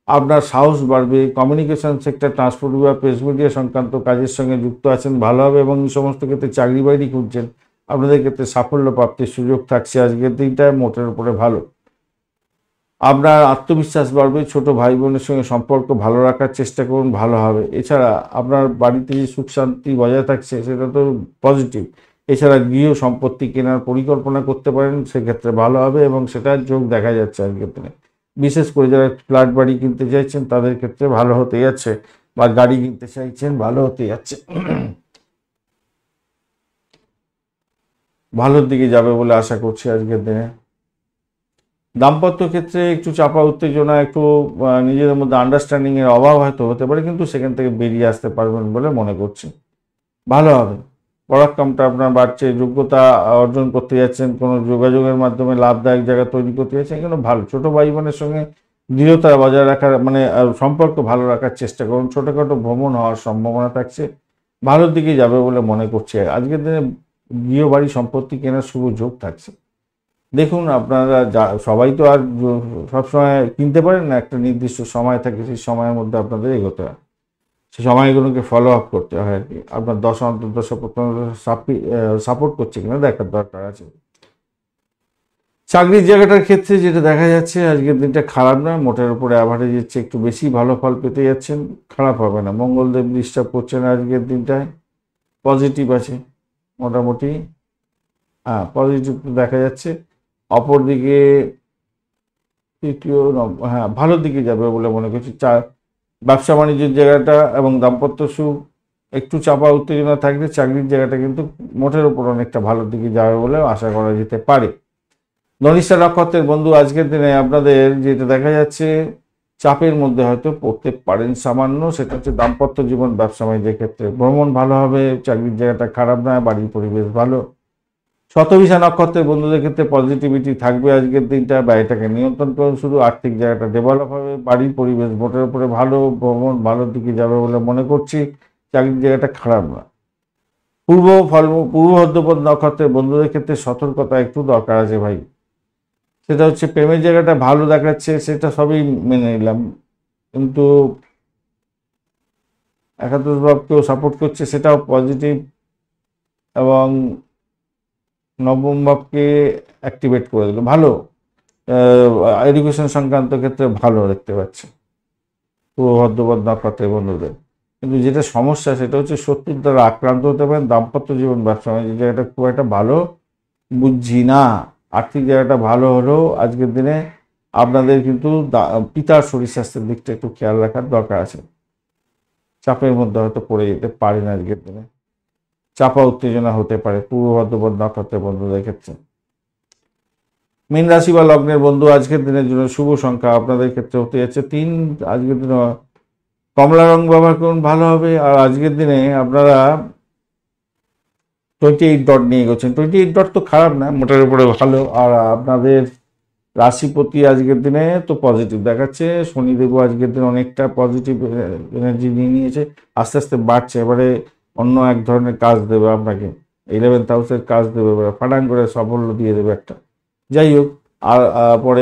আপনার সাহস বাড়বে। কমিউনিকেশন সেক্টর, ট্রান্সপোর্ট বা প্রেস মিডিয়া সংক্রান্ত কাজের সঙ্গে যুক্ত আছেন, ভালো হবে। এবং এই সমস্ত ক্ষেত্রে চাকরি বাকরি খুঁজছেন, আপনাদের ক্ষেত্রে সাফল্য প্রাপ্তির সুযোগ থাকছে আজকের দিনটায়, মোটের উপরে ভালো। আপনার আত্মবিশ্বাস বাড়বে, ছোট ভাই বোনের সঙ্গে সম্পর্ক ভালো রাখার চেষ্টা করুন, ভালো হবে। এছাড়া আপনার বাড়িতে যে সুখ শান্তি বজায় থাকছে সেটা তো পজিটিভ। এছাড়া গৃহ সম্পত্তি কেনার পরিকল্পনা করতে পারেন, সেক্ষেত্রে ভালো হবে এবং সেটার যোগ দেখা যাচ্ছে আজকের দিনে। বিশেষ করে যারা ফ্ল্যাট বাড়ি কিনতে চাইছেন তাদের ক্ষেত্রে ভালো হতে যাচ্ছে, বা গাড়ি কিনতে চাইছেন ভালো হতে যাচ্ছে, ভালোর দিকে যাবে বলে আশা করছি আজকের দিনে। দাম্পত্য ক্ষেত্রে একটু চাপা উত্তেজনা, একটু নিজেদের মধ্যে আন্ডারস্ট্যান্ডিং এর অভাব হয়তো হতে পারে, কিন্তু সেখান থেকে বেরিয়ে আসতে পারবেন বলে মনে করছি, ভালো হবে। পরাক্রমটা আপনার বাড়ছে, যোগ্যতা অর্জন করতে যাচ্ছেন, কোনো যোগাযোগের মাধ্যমে লাভদায়ক জায়গা তৈরি করতে যাচ্ছেন, কিন্তু ভালো। ছোট ভাই বোনের সঙ্গে দৃঢ়তা বজায় রাখার, মানে সম্পর্ক ভালো রাখার চেষ্টা করুন। ছোটোখাটো ভ্রমণ হওয়ার সম্ভাবনা থাকছে, ভালোর দিকে যাবে বলে মনে করছে। আজকের দিনে গৃহবাড়ি সম্পত্তি কেনার শুভ যোগ থাকছে। দেখুন আপনারা সবাই তো আর সবসময় কিনতে পারেন না, একটা নির্দিষ্ট সময় থাকে, সেই সময়ের মধ্যে আপনাদের এগোতে হয়, সেই সময়গুলোকে ফলো আপ করতে হয় আর কি। আপনার দশা অন্তর্দশা সাপোর্ট করছে কিনা দেখার দরকার আছে। চাকরির জায়গাটার ক্ষেত্রে যেটা দেখা যাচ্ছে আজকের দিনটা খারাপ নয়, মোটের উপরে অ্যাভারেজের চেয়ে একটু বেশি ভালো ফল পেতে যাচ্ছেন, খারাপ হবে না। মঙ্গলদেব ডিস্টার্ব করছেন আজকের দিনটায়, পজিটিভ আছে মোটামুটি, হ্যাঁ পজিটিভ দেখা যাচ্ছে। অপরদিকে তৃতীয় হ্যাঁ ভালোর দিকে যাবে বলে মনে করছি। ব্যবসা বাণিজ্যের জায়গাটা এবং দাম্পত্য সুখ একটু চাপা উত্তেজনা থাকলে, চাকরির জায়গাটা কিন্তু মোটের উপর অনেকটা ভালোর দিকে যাবে বলে আশা করা যেতে পারে। ধনিষ্ঠা নক্ষত্রের বন্ধু, আজকের দিনে আপনাদের যেটা দেখা যাচ্ছে চাপের মধ্যে হয়তো পড়তে পারেন সামান্য, সেটা হচ্ছে দাম্পত্য জীবন, ব্যবসা বাণিজ্যের ক্ষেত্রে। ভ্রমণ ভালো হবে, চাকরির জায়গাটা খারাপ নয়, বাড়ির পরিবেশ ভালো। শতভিষা নক্ষত্রের বন্ধুদের ক্ষেত্রে পজিটিভিটি থাকবে আজকের দিনটা, ব্যয়টাকে নিয়ন্ত্রণ করুন শুধু, আর্থিক জায়গাটা ডেভেলপ হবে, বাড়ির পরিবেশ মোটের উপরে ভালো, ভ্রমণ ভালোর দিকে যাবে বলে মনে করছি, চাকরির জায়গাটা খারাপ না। পূর্ব ভদ্রপদ নক্ষত্রের বন্ধুদের ক্ষেত্রে সতর্কতা একটু দরকার আছে ভাই। সেটা হচ্ছে প্রেমের জায়গাটা ভালো দেখাচ্ছে, সেটা সবই মেনে নিলাম, কিন্তু একাদশ ভাবকেও সাপোর্ট করছে, সেটাও পজিটিভ, এবং নবম ভাবকে অ্যাক্টিভেট করে দিল, ভালো। এডুকেশন সংক্রান্ত ক্ষেত্রে ভালো দেখতে পাচ্ছে পূর্ব ভদ্রপদ নক্ষত্রের বন্ধুদের। কিন্তু যেটা সমস্যা সেটা হচ্ছে শত্রুর দ্বারা আক্রান্ত হতে পারেন। দাম্পত্য জীবন, ব্যবসা বাণিজ্য জায়গাটা খুব একটা ভালো বুঝছি না। আর্থিক জায়গাটা ভালো হলেও আজকের দিনে আপনাদের কিন্তু পিতার শরীর স্বাস্থ্যের দিকটা একটু খেয়াল রাখার দরকার আছে। চাপের মধ্যে হয়তো পড়ে যেতে পারেন আজকের দিনে, চাপা উত্তেজনা হতে পারে পূর্ব ভদ্রপদ নক্ষত্রের বন্ধুদের ক্ষেত্রে। মীন রাশি বা লগ্নের বন্ধু, আজকের দিনের জন্য শুভ সংখ্যা আপনাদের ক্ষেত্রে হতে যাচ্ছে 3। আজকের দিনে কমলা রং ব্যবহার করুন, ভালো হবে। আর আজকের দিনে আপনারা 28 ডট নিয়ে গেছেন। 28 ডট তো খারাপ না, মোটের উপরে ভালো। আর আপনাদের রাশিপতি আজকের দিনে তো পজিটিভ দেখাচ্ছে। শনিদেবও আজকের দিনে অনেকটা পজিটিভ এনার্জি নিয়ে নিয়েছে, আস্তে আস্তে বাড়ছে। এবারে অন্য এক ধরনের কাজ দেবে আপনাকে, 11th হাউসের কাজ দেবে, এবারে ফাটাং করে সাফল্য দিয়ে দেবে একটা। যাই হোক, আর পরে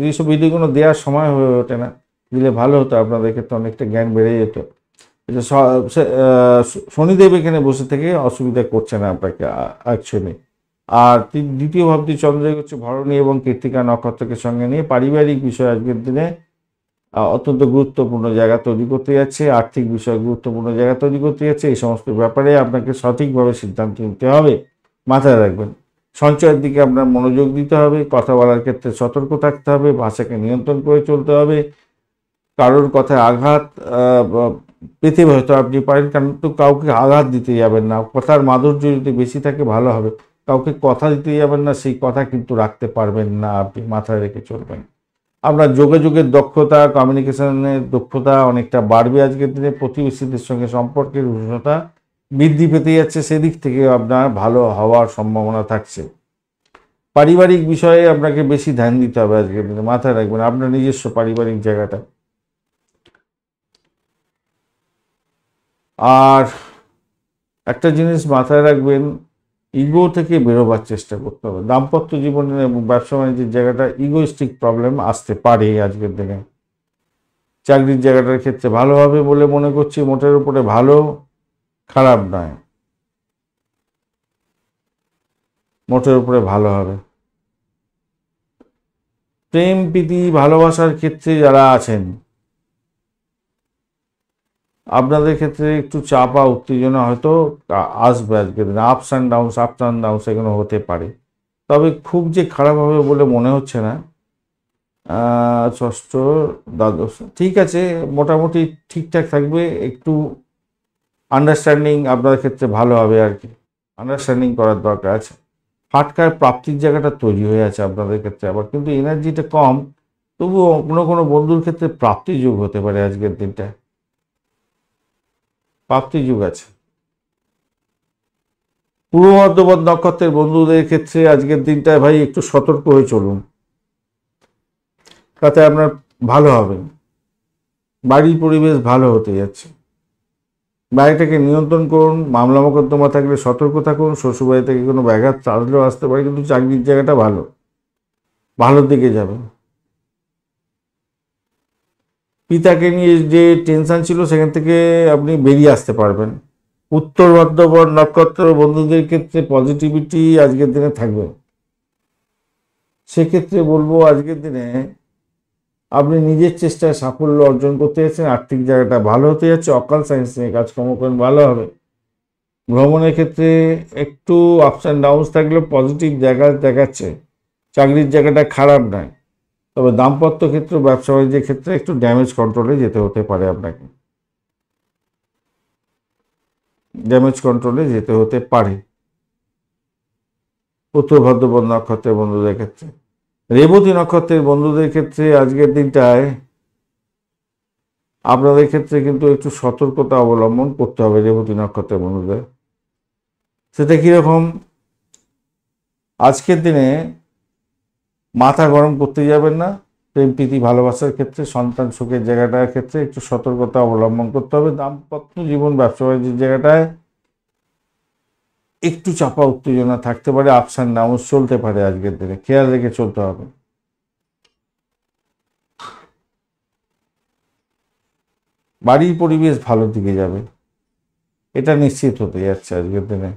এইসব ভিডিওগুলো দেওয়ার সময় হয়ে ওঠে না, দিলে ভালো হতো, আপনাদের ক্ষেত্রে অনেকটা জ্ঞান বেড়ে যেত। এটা শনিদেব এখানে বসে থেকে অসুবিধা করছে না আপনাকে অ্যাকচুয়ালি। আর দ্বিতীয় ভাবটি চন্দ্র হচ্ছে ভরণী এবং কৃত্তিকা নক্ষত্রকে সঙ্গে নিয়ে পারিবারিক বিষয় আজকের দিনে অত্যন্ত গুরুত্বপূর্ণ জায়গা তৈরি করতে যাচ্ছে। আর্থিক বিষয় গুরুত্বপূর্ণ জায়গা তৈরি করতে যাচ্ছে। এই সমস্ত ব্যাপারে আপনাকে সঠিকভাবে সিদ্ধান্ত নিতে হবে, মাথায় রাখবেন। সঞ্চয়ের দিকে আপনার মনোযোগ দিতে হবে, কথা বলার ক্ষেত্রে সতর্ক থাকতে হবে, ভাষাকে নিয়ন্ত্রণ করে চলতে হবে। কারোর কথায় আঘাত পেতে হয়তো আপনি পারেন, কারণ তো কাউকে আঘাত দিতে যাবেন না। কথার মাধুর্য যদি বেশি থাকে ভালো হবে। কাউকে কথা দিতে যাবেন না, সেই কথা কিন্তু রাখতে পারবেন না, আপনি মাথায় রেখে চলবেন। আপনার যোগাযোগের দক্ষতা, কমিউনিকেশনের দক্ষতা অনেকটা বাড়বে আজকের দিনে। প্রতিবেশীদের সঙ্গে সম্পর্কের উষ্ণতা বৃদ্ধি পেতে যাচ্ছে, সেদিক থেকে আপনার ভালো হওয়ার সম্ভাবনা থাকছে। পারিবারিক বিষয়ে আপনাকে বেশি ধ্যান দিতে হবে আজকের দিনে, মাথায় রাখবেন আপনার নিজস্ব পারিবারিক জায়গাটা। আর একটা জিনিস মাথায় রাখবেন, ইগো থেকে বেরোবার চেষ্টা করতে হবে। দাম্পত্য জীবনে এবং ব্যবসা বাণিজ্যের জায়গাটা ইগোইস্টিক প্রবলেম আসতে পারে আজকের দিনে। চাকরির জায়গাটার ক্ষেত্রে ভালো হবে বলে মনে করছি, মোটের উপরে ভালো, খারাপ নয়, মোটের উপরে ভালো হবে। প্রেম প্রীতি ভালোবাসার ক্ষেত্রে যারা আছেন, আপনাদের ক্ষেত্রে একটু চাপা উত্তেজনা হয়তো আসবে আজকের দিনে। আপস অ্যান্ড ডাউনস এগুলো হতে পারে, তবে খুব যে খারাপ হবে বলে মনে হচ্ছে না। ষষ্ঠ দ্বাদশ ঠিক আছে, মোটামুটি ঠিকঠাক থাকবে। একটু আন্ডারস্ট্যান্ডিং আপনাদের ক্ষেত্রে ভালো হবে আর কি, আন্ডারস্ট্যান্ডিং করার দরকার আছে। ফাটকার প্রাপ্তির জায়গাটা তৈরি হয়ে আছে আপনাদের ক্ষেত্রে, আবার কিন্তু এনার্জিটা কম, তবুও কোনো কোনো বন্ধুর ক্ষেত্রে প্রাপ্তি যোগ হতে পারে আজকের দিনটায়, প্রাপ্তি যুগ আছে। পূর্ব মধ্যপদ নক্ষত্রের বন্ধুদের ক্ষেত্রে আজকের দিনটায় ভাই একটু সতর্ক হয়ে চলুন, তাতে আপনার ভালো হবে। বাড়ির পরিবেশ ভালো হতে যাচ্ছে, বাড়িটাকে নিয়ন্ত্রণ করুন। মামলা মোকদ্দমা থাকলে সতর্ক থাকুন। শ্বশুরবাড়ি থেকে কোনো ব্যাঘাত আসলেও আসতে পারে, কিন্তু চাকরির জায়গাটা ভালো, ভালোর দিকে যাবে। পিতাকে নিয়ে যে টেনশন ছিল সেখান থেকে আপনি বেরিয়ে আসতে পারবেন। উত্তর ভাদ্রপদ নক্ষত্র বন্ধুদের ক্ষেত্রে পজিটিভিটি আজকের দিনে থাকবে। সেক্ষেত্রে বলবো আজকের দিনে আপনি নিজের চেষ্টায় সাফল্য অর্জন করতে যাচ্ছেন। আর্থিক জায়গাটা ভালো হতে যাচ্ছে। অকাল সায়েন্স নিয়ে কাজকর্ম করেন, ভালো হবে। ভ্রমণের ক্ষেত্রে একটু আপস অ্যান্ড ডাউনস থাকলেও পজিটিভ জায়গা দেখাচ্ছে। চাকরির জায়গাটা খারাপ নয়, তবে দাম্পত্য ক্ষেত্র, ব্যবসা বাণিজ্যের ক্ষেত্রে একটু ড্যামেজ কন্ট্রোলে যেতে হতে পারে আপনাকে, ড্যামেজ কন্ট্রোলে যেতে হতে পারে উত্তর ভাদ্রপদ নক্ষত্রের বন্ধুদের ক্ষেত্রে। রেবতী নক্ষত্রের বন্ধুদের ক্ষেত্রে আজকের দিনটায় আপনাদের ক্ষেত্রে কিন্তু একটু সতর্কতা অবলম্বন করতে হবে রেবতী নক্ষত্রের বন্ধুদের। সেটা কীরকম? আজকের দিনে মাথা গরম করতে যাবেন না। প্রেম প্রীতি ভালোবাসার ক্ষেত্রে, সন্তান সুখের জায়গাটার ক্ষেত্রে একটু সতর্কতা অবলম্বন করতে হবে। দাম্পত্য জীবন, ব্যবসা বাণিজ্যের জায়গাটায় একটু চাপা উত্তেজনা থাকতে পারে, আপস অ্যান্ড ডাউনস চলতে পারে আজকের দিনে, খেয়াল রেখে চলতে হবে। বাড়ির পরিবেশ ভালোর দিকে যাবে, এটা নিশ্চিত হতে যাচ্ছে আজকের দিনে।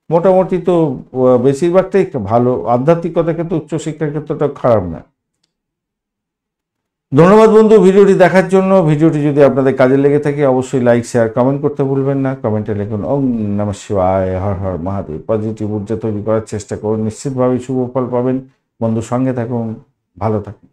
মোটামুটি তো বেশিরভাগটাই ভালো, আধ্যাত্মিকতা ক্ষেত্রে উচ্চশিক্ষার ক্ষেত্রটা খারাপ না। ধন্যবাদ বন্ধু ভিডিওটি দেখার জন্য। ভিডিওটি যদি আপনাদের কাজে লেগে থাকে অবশ্যই লাইক শেয়ার কমেন্ট করতে ভুলবেন না। কমেন্টে লিখুন ওম নমঃ শিবায়, হর হর মহাদেব। পজিটিভ ঊর্জা তৈরি করার চেষ্টা করুন, নিশ্চিতভাবেই শুভ ফল পাবেন। বন্ধু সঙ্গে থাকুন, ভালো থাকুন।